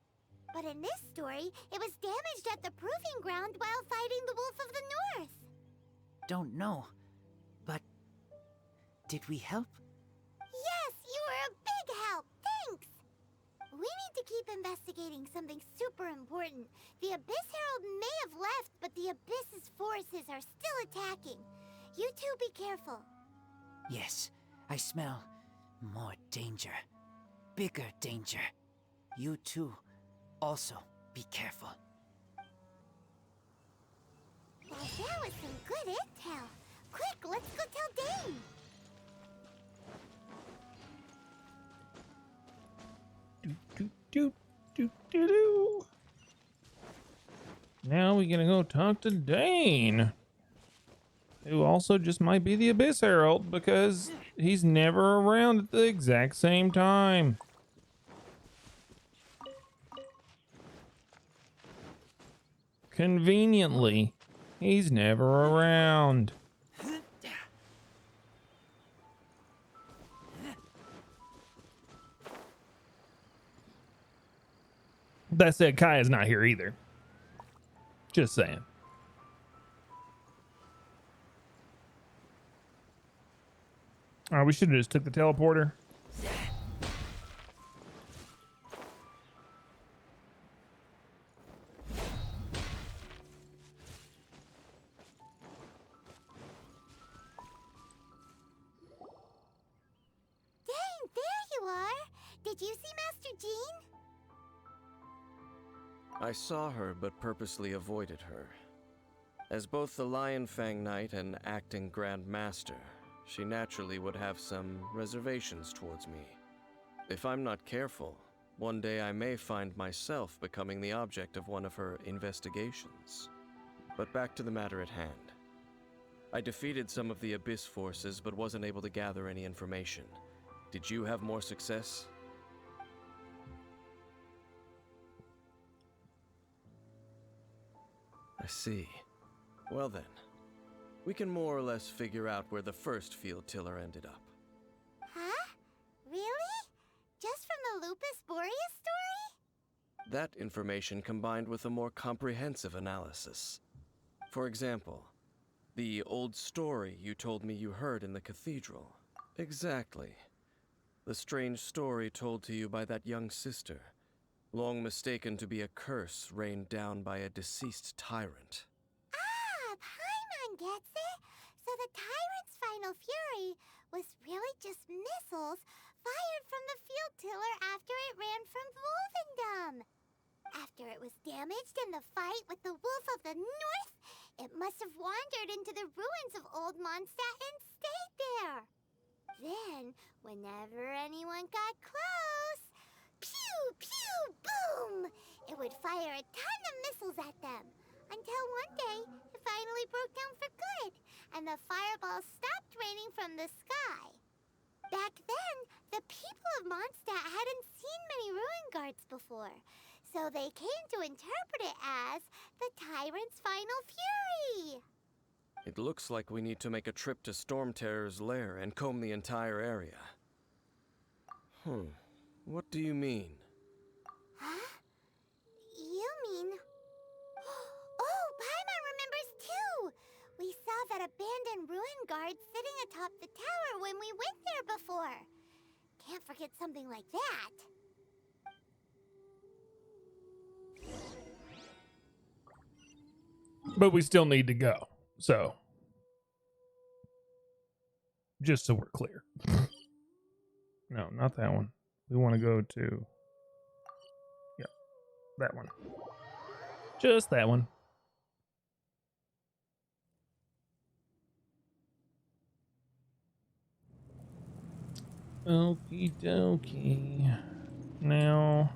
[SPEAKER 2] But in this story, it was damaged at the proving ground while fighting the Wolf of the North.
[SPEAKER 5] Don't know, but did we help?
[SPEAKER 2] Yes, you were a big help. Thanks. We need to keep investigating something super important. The Abyss Herald may have left, but the Abyss's forces are still attacking. You two be careful.
[SPEAKER 5] Yes, I smell more danger. Bigger danger. You too, also be careful.
[SPEAKER 2] Well, that was some good intel. Quick, let's go tell Dane.
[SPEAKER 1] Do. Now we're gonna go talk to Dane, who also just might be the Abyss Herald because he's never around at the exact same time. Conveniently, he's never around. That said, Kaya's not here either. Just saying. All right, we should have just took the teleporter.
[SPEAKER 2] Dane, there you are. Did you see Master Jean?
[SPEAKER 4] I saw her, but purposely avoided her. As both the Lion Fang Knight and acting Grand Master, she naturally would have some reservations towards me. If I'm not careful, one day I may find myself becoming the object of one of her investigations. But back to the matter at hand. I defeated some of the Abyss forces, but wasn't able to gather any information. Did you have more success? I see. Well then, we can more or less figure out where the first field tiller ended up.
[SPEAKER 2] Huh? Really? Just from the Lupus Boreas story?
[SPEAKER 4] That information combined with a more comprehensive analysis. For example, the old story you told me you heard in the cathedral. Exactly. The strange story told to you by that young sister, long mistaken to be a curse rained down by a deceased tyrant.
[SPEAKER 2] Ah, Paimon gets it. So the tyrant's final fury was really just missiles fired from the field tiller after it ran from Wolvendom. After it was damaged in the fight with the Wolf of the North, it must have wandered into the ruins of Old Mondstadt and stayed there. Then, whenever anyone got close, pew, pew, boom! It would fire a ton of missiles at them. Until one day, it finally broke down for good, and the fireballs stopped raining from the sky. Back then, the people of Mondstadt hadn't seen many ruin guards before, so they came to interpret it as the tyrant's final fury.
[SPEAKER 4] It looks like we need to make a trip to Storm Terror's lair and comb the entire area. What do you mean?
[SPEAKER 2] Huh? You mean... Oh, Paimon remembers too! We saw that abandoned ruin guard sitting atop the tower when we went there before. Can't forget something like that.
[SPEAKER 1] But we still need to go. So, just so we're clear. No, not that one. We want to go to... Yep, that one. Just that one. Okie dokie. Now,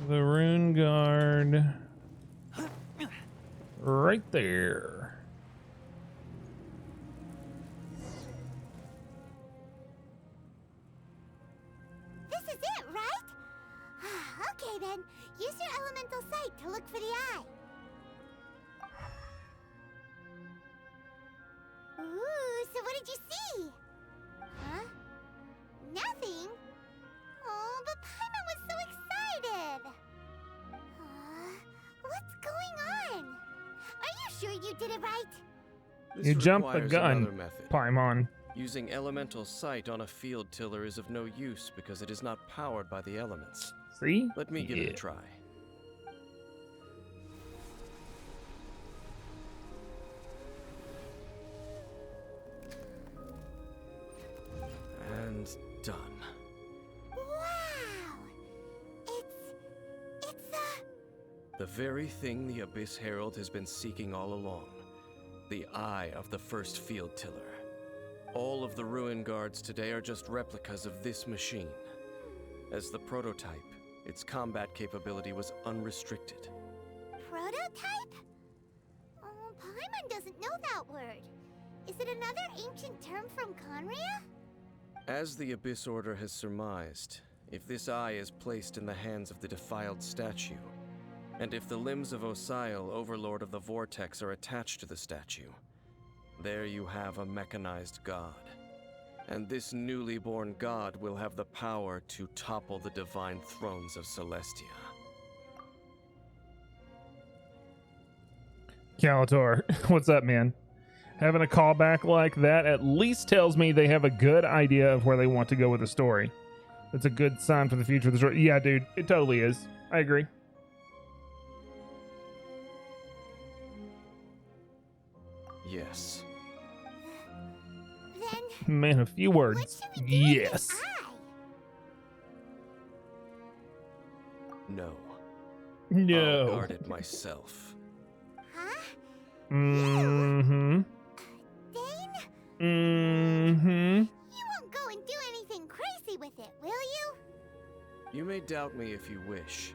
[SPEAKER 1] the Rune Guard right there.
[SPEAKER 2] This is it, right? Okay, Okay then, use your elemental sight to look for the eye. Ooh, so what did you see? Huh? Nothing? Oh, but Paimon was so excited! What's going on? Are you sure you did it right?
[SPEAKER 4] This
[SPEAKER 1] You jumped the
[SPEAKER 4] requires
[SPEAKER 1] gun,
[SPEAKER 4] another method.
[SPEAKER 1] Paimon.
[SPEAKER 4] Using elemental sight on a field tiller is of no use because it is not powered by the elements.
[SPEAKER 1] See?
[SPEAKER 4] Let me give it a try. And done.
[SPEAKER 2] Wow! It's
[SPEAKER 4] The very thing the Abyss Herald has been seeking all along. The eye of the first field tiller. All of the ruin guards today are just replicas of this machine. As the prototype, its combat capability was unrestricted.
[SPEAKER 2] prototype? Oh, Paimon doesn't know that word. Is it another ancient term from Conria?
[SPEAKER 4] As the Abyss Order has surmised, if this eye is placed in the hands of the defiled statue, and if the limbs of Osiel, Overlord of the Vortex, are attached to the statue, there you have a mechanized god. And this newly born god will have the power to topple the divine thrones of Celestia.
[SPEAKER 1] Calator, what's up, man? Having a callback like that at least tells me they have a good idea of where they want to go with the story. That's a good sign for the future of the story. Yeah, dude, it totally is. I agree.
[SPEAKER 4] Yes.
[SPEAKER 2] Then,
[SPEAKER 1] Man, a few
[SPEAKER 2] what
[SPEAKER 1] words.
[SPEAKER 2] should we do with
[SPEAKER 1] Yes.
[SPEAKER 2] this eye?
[SPEAKER 4] No.
[SPEAKER 1] No.
[SPEAKER 4] I'll guard it myself.
[SPEAKER 2] Huh?
[SPEAKER 1] Mm-hmm.
[SPEAKER 2] Dane?
[SPEAKER 1] Mm-hmm.
[SPEAKER 2] You won't go and do anything crazy with it, will you?
[SPEAKER 4] You may doubt me if you wish,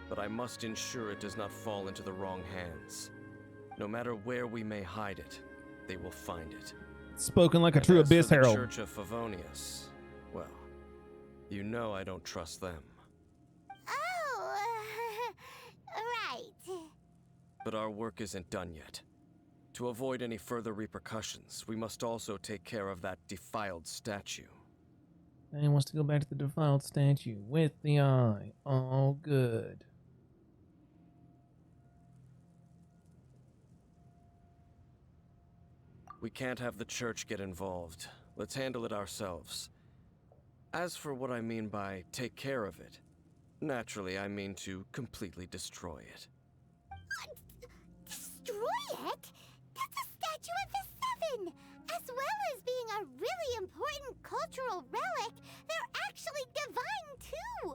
[SPEAKER 4] but I must ensure it does not fall into the wrong hands. No matter where we may hide it, they will find it.
[SPEAKER 1] Spoken like a
[SPEAKER 4] And
[SPEAKER 1] true
[SPEAKER 4] as for
[SPEAKER 1] Abyss
[SPEAKER 4] the
[SPEAKER 1] Herald.
[SPEAKER 4] Church of Favonius, well, you know I don't trust them.
[SPEAKER 2] Oh, right.
[SPEAKER 4] But our work isn't done yet. To avoid any further repercussions, we must also take care of that defiled statue.
[SPEAKER 1] And he wants to go back to the defiled statue with the eye. All good.
[SPEAKER 4] We can't have the church get involved. Let's handle it ourselves. As for what I mean by take care of it, naturally I mean to completely destroy it.
[SPEAKER 2] Destroy it? That's a statue of the Seven! As well as being a really important cultural relic, they're actually divine too!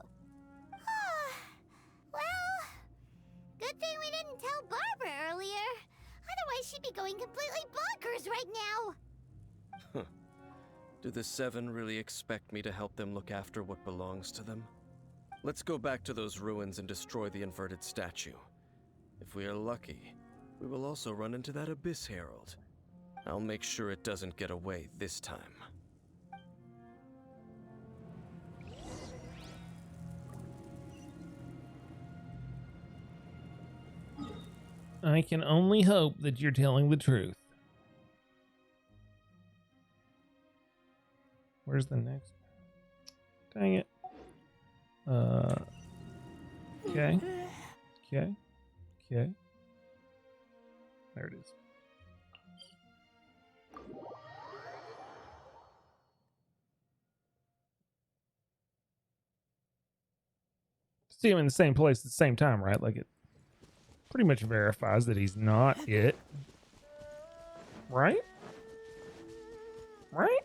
[SPEAKER 2] Well, good thing we didn't tell Barbara earlier. Otherwise she'd be going completely bonkers right now!
[SPEAKER 4] Do the Seven really expect me to help them look after what belongs to them? Let's go back to those ruins and destroy the inverted statue. If we are lucky, we will also run into that Abyss Herald. I'll make sure it doesn't get away this time.
[SPEAKER 1] I can only hope that you're telling the truth. Where's the next? Dang it. Okay. Okay. Okay. There it is. See him in the same place at the same time, right? Like it pretty much verifies that he's not it. Right? Right?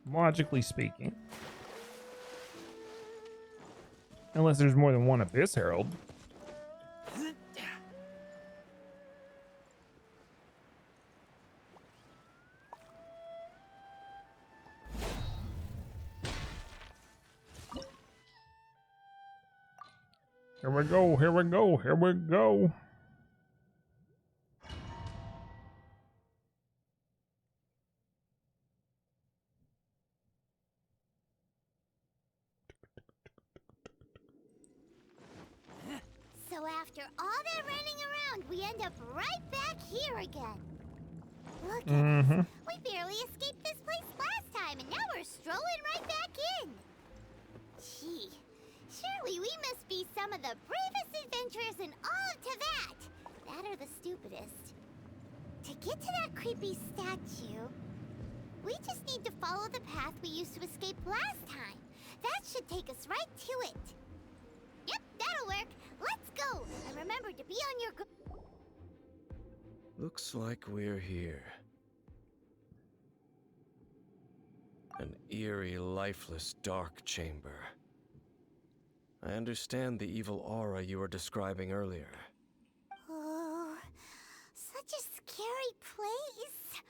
[SPEAKER 1] Logically speaking. Unless there's more than one Abyss Herald. Here we go, here we go, here we go.
[SPEAKER 2] So after all that running around, we end up right back here again. Look at us. We barely escaped this place last time, and now we're strolling right back in. Gee, surely we must be some of the bravest adventurers in all of Teyvat. That or the stupidest. To get to that creepy statue, we just need to follow the path we used to escape last time. That should take us right to it. Yep, that'll work. Let's go. And remember to be on your
[SPEAKER 4] Looks like we're here. An eerie, lifeless, dark chamber. I understand the evil aura you were describing earlier.
[SPEAKER 2] Oh, such a scary place.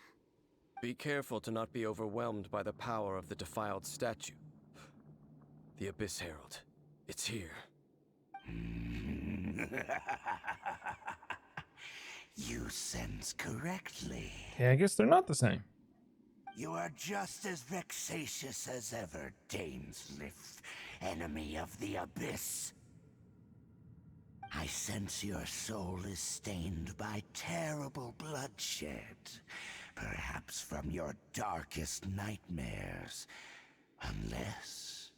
[SPEAKER 4] Be careful to not be overwhelmed by the power of the defiled statue. The Abyss Herald. It's here.
[SPEAKER 3] You sense correctly.
[SPEAKER 1] Yeah, I guess they're not the same.
[SPEAKER 3] You are just as vexatious as ever, Dainsliff, enemy of the Abyss. I sense your soul is stained by terrible bloodshed, perhaps from your darkest nightmares, unless...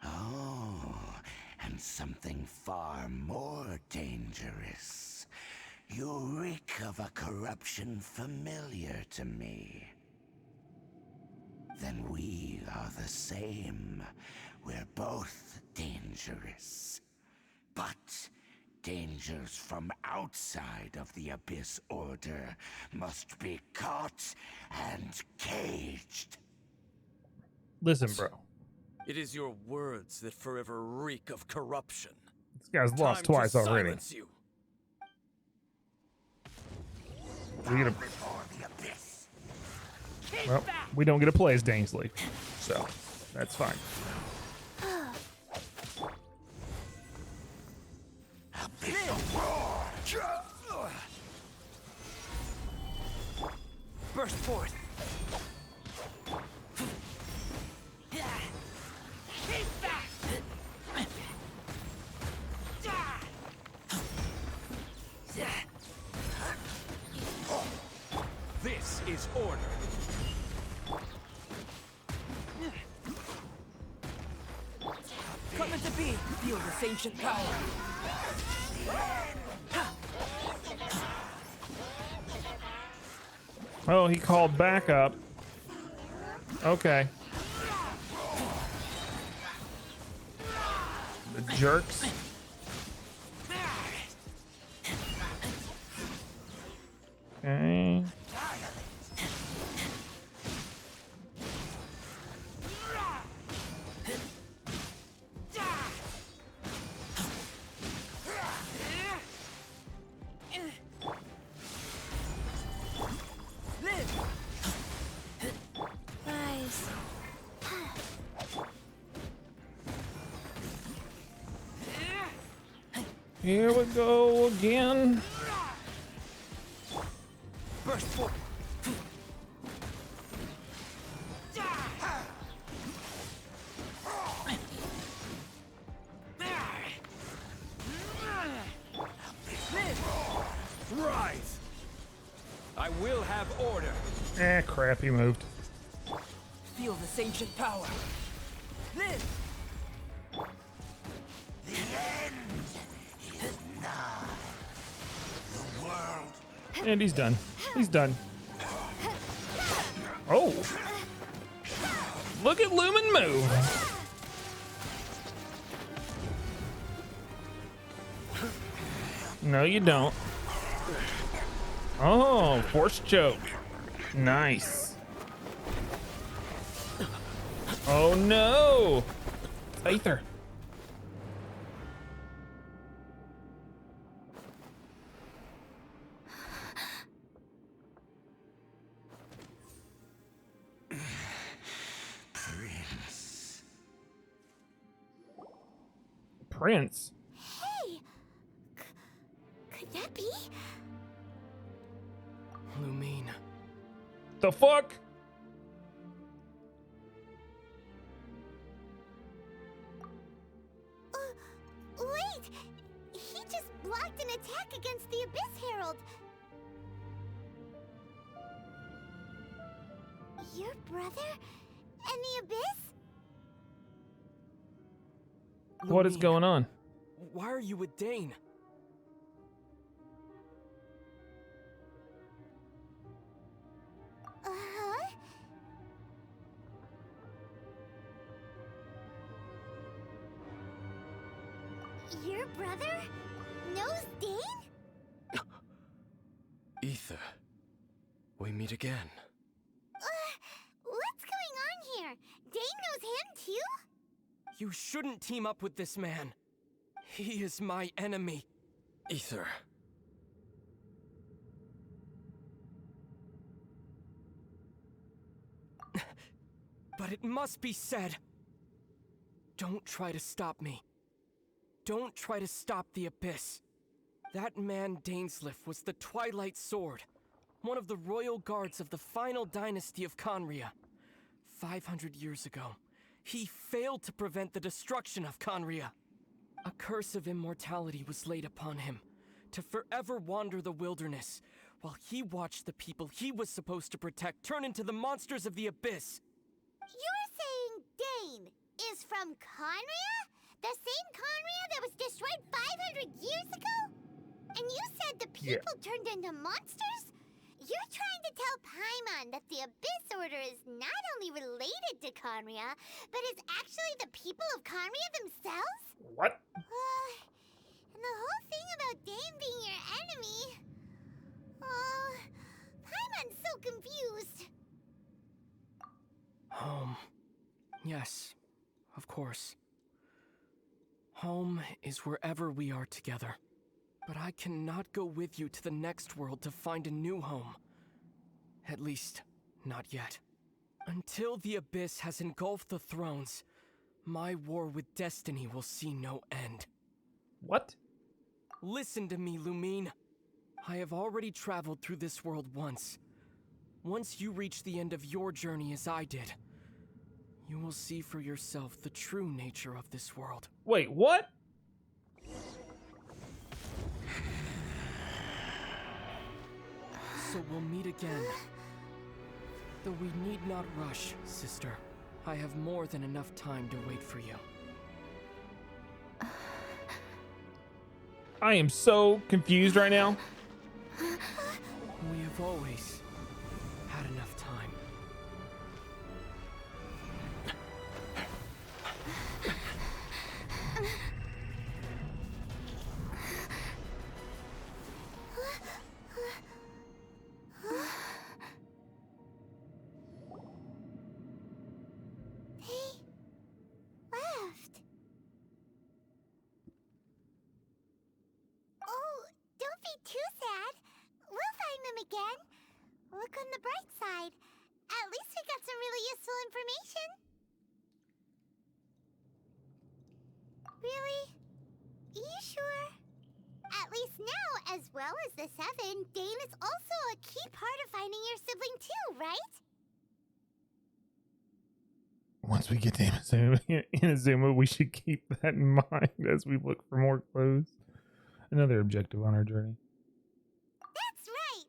[SPEAKER 3] Oh, and something far more dangerous. You reek of a corruption familiar to me. Then we are the same. We're both dangerous. But dangers from outside of the Abyss Order must be caught and caged.
[SPEAKER 1] Listen, bro.
[SPEAKER 4] It is your words that forever reek of corruption.
[SPEAKER 1] This guy's lost
[SPEAKER 4] Time
[SPEAKER 1] twice
[SPEAKER 4] to
[SPEAKER 1] already.
[SPEAKER 4] silence you.
[SPEAKER 1] We get a,
[SPEAKER 3] Before the Abyss.
[SPEAKER 1] well, we don't get to play as Dainsleif, so that's fine.
[SPEAKER 3] Abyss roar!
[SPEAKER 5] Burst forth.
[SPEAKER 6] This is order.
[SPEAKER 5] Coming to be. Feel this ancient power.
[SPEAKER 1] Oh, he called back up. Okay. The jerks. Okay.
[SPEAKER 7] Guys.
[SPEAKER 1] Here we go again.
[SPEAKER 5] Burst forth.
[SPEAKER 6] Rise! I will have order.
[SPEAKER 1] Crap, he moved.
[SPEAKER 5] Feel this ancient power. Live!
[SPEAKER 3] The end is nigh. The world
[SPEAKER 1] And he's done. He's done. Oh. Look at Lumen move. No, you don't. Oh, force choke. Nice. Oh no. Aether.
[SPEAKER 3] Prince.
[SPEAKER 1] Prince.
[SPEAKER 2] Hey! Could that be?
[SPEAKER 5] Lumine.
[SPEAKER 1] The fuck?
[SPEAKER 2] an attack against the Abyss Herald. Your brother and the Abyss?
[SPEAKER 1] What is
[SPEAKER 6] Lumine,
[SPEAKER 1] going on?
[SPEAKER 6] why are you with Dane?
[SPEAKER 2] Uh-huh. Your brother knows Dane?
[SPEAKER 4] Ether, we meet again.
[SPEAKER 2] What's going on here? Dane knows him too?
[SPEAKER 6] You shouldn't team up with this man. He is my enemy.
[SPEAKER 4] Ether.
[SPEAKER 6] But it must be said. Don't try to stop me. Don't try to stop the Abyss. That man Dainsliff was the Twilight Sword, one of the royal guards of the final dynasty of Conria. 500 years ago, he failed to prevent the destruction of Conria. A curse of immortality was laid upon him, to forever wander the wilderness, while he watched the people he was supposed to protect turn into the monsters of the Abyss.
[SPEAKER 2] You're saying Dane is from Conria? The same Conria that was destroyed 500 years ago? And you said the people turned into monsters? You're trying to tell Paimon that the Abyss Order is not only related to Conria, but is actually the people of Conria themselves?
[SPEAKER 1] What?
[SPEAKER 2] And the whole thing about Dane being your enemy... Paimon's so confused.
[SPEAKER 6] Home. Yes, of course. Home is wherever we are together. But I cannot go with you to the next world to find a new home. At least, not yet. Until the Abyss has engulfed the thrones, my war with destiny will see no end.
[SPEAKER 1] What?
[SPEAKER 6] Listen to me, Lumine. I have already traveled through this world once. Once you reach the end of your journey as I did, you will see for yourself the true nature of this world.
[SPEAKER 1] Wait, what?
[SPEAKER 6] So we'll meet again. Though we need not rush, sister. I have more than enough time to wait for you.
[SPEAKER 1] I am so confused right now.
[SPEAKER 6] We have always had enough time.
[SPEAKER 2] Left. Oh, don't be too sad. We'll find them again. Look on the bright side. At least we got some really useful information. Really? You sure? At least now, as well as the Seven, Dane is also a key part of finding your sibling too, right?
[SPEAKER 1] Once we get to Inazuma, we should keep that in mind as we look for more clues. Another objective on our journey.
[SPEAKER 2] That's right.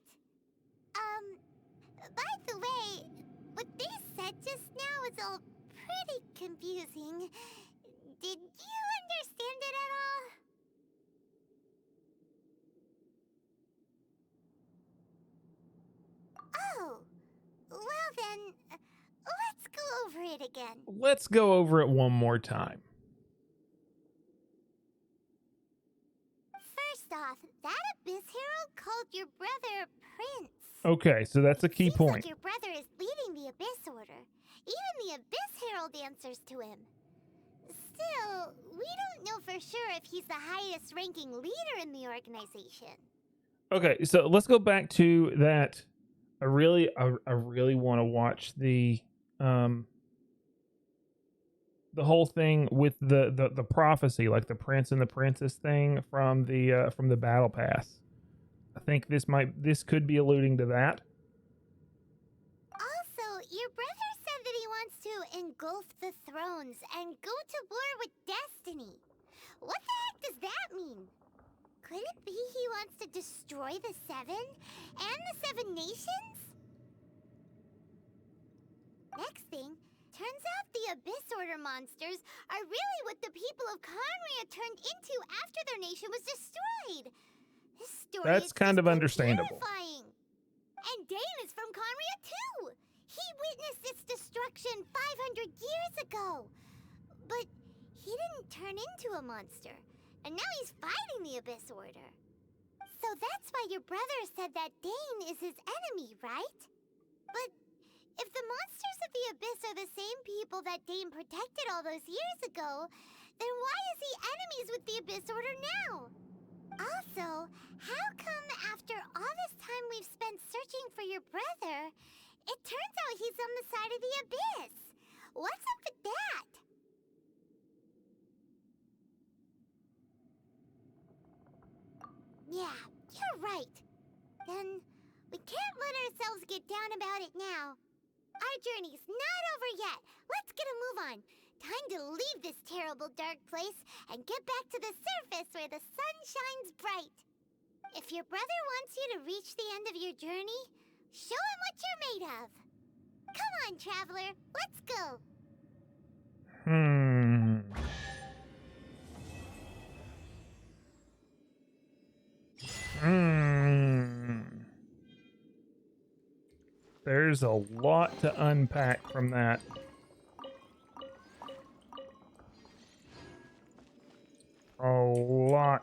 [SPEAKER 2] By the way, what they said just now is all pretty confusing. Did you understand it at all? Oh, well then, let's go over it again.
[SPEAKER 1] Let's go over it one more time.
[SPEAKER 2] First off, that Abyss Herald called your brother Prince.
[SPEAKER 1] Okay, so that's a key
[SPEAKER 2] Seems
[SPEAKER 1] point.
[SPEAKER 2] like your brother is leading the Abyss Order. Even the Abyss Herald answers to him. Still, we don't know for sure if he's the highest ranking leader in the organization.
[SPEAKER 1] Okay, so let's go back to that. I really want to watch the whole thing with the prophecy, like the prince and the princess thing from the battle pass. I think this could be alluding to that.
[SPEAKER 2] Also, your brother said that he wants to engulf the thrones and go to war with destiny. What the heck does that mean? Could it be he wants to destroy the Seven and the Seven Nations? Next thing, turns out the Abyss Order monsters are really what the people of Conria turned into after their nation was destroyed. This story
[SPEAKER 1] That's
[SPEAKER 2] is
[SPEAKER 1] kind
[SPEAKER 2] just
[SPEAKER 1] of understandable.
[SPEAKER 2] terrifying. And Dane is from Conria too. He witnessed its destruction 500 years ago. But he didn't turn into a monster. And now he's fighting the Abyss Order. So that's why your brother said that Dane is his enemy, right? But if the monsters of the Abyss are the same people that Dane protected all those years ago, then why is he enemies with the Abyss Order now? Also, how come after all this time we've spent searching for your brother, it turns out he's on the side of the Abyss? What's up with that? Yeah, you're right. Then we can't let ourselves get down about it now. Our journey's not over yet. Let's get a move on. Time to leave this terrible dark place and get back to the surface where the sun shines bright. If your brother wants you to reach the end of your journey, show him what you're made of. Come on, traveler. Let's go.
[SPEAKER 1] There's a lot to unpack from that. A lot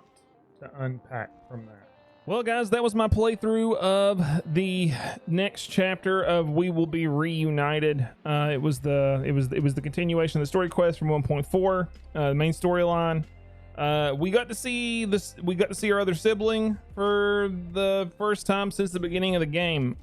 [SPEAKER 1] to unpack from that. Well, guys, that was my playthrough of the next chapter of We Will Be Reunited. It was the continuation of the story quest from 1.4, the main storyline. We got to see this. We got to see our other sibling for the first time since the beginning of the game.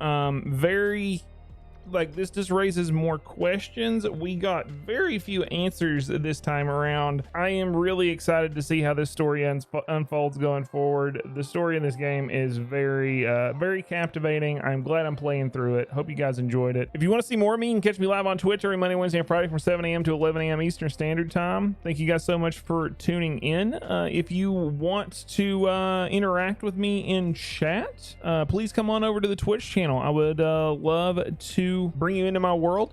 [SPEAKER 1] This just raises more questions. We got very few answers this time around. I am really excited to see how this story unfolds going forward. The story in this game is very captivating. I'm glad I'm playing through it. Hope you guys enjoyed it. If you want to see more of me, you can catch me live on Twitch every Monday, Wednesday, and Friday from 7 a.m. to 11 a.m. Eastern Standard Time. Thank you guys so much for tuning in. If you want to interact with me in chat, please come on over to the Twitch channel. I would love to bring you into my world.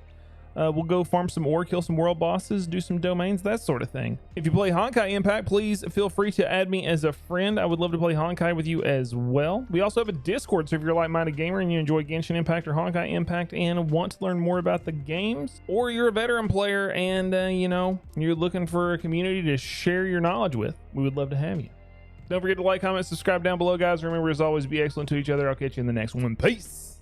[SPEAKER 1] We'll go farm some ore, kill some world bosses, do some domains, that sort of thing. If you play Honkai Impact, please feel free to add me as a friend. I would love to play Honkai with you as well. We also have a Discord, so if you're a like-minded gamer and you enjoy Genshin Impact or Honkai Impact and want to learn more about the games, or you're a veteran player and you're looking for a community to share your knowledge with, we would love to have you. Don't forget to like, comment, subscribe down below, guys. Remember, as always, be excellent to each other. I'll catch you in the next one. Peace!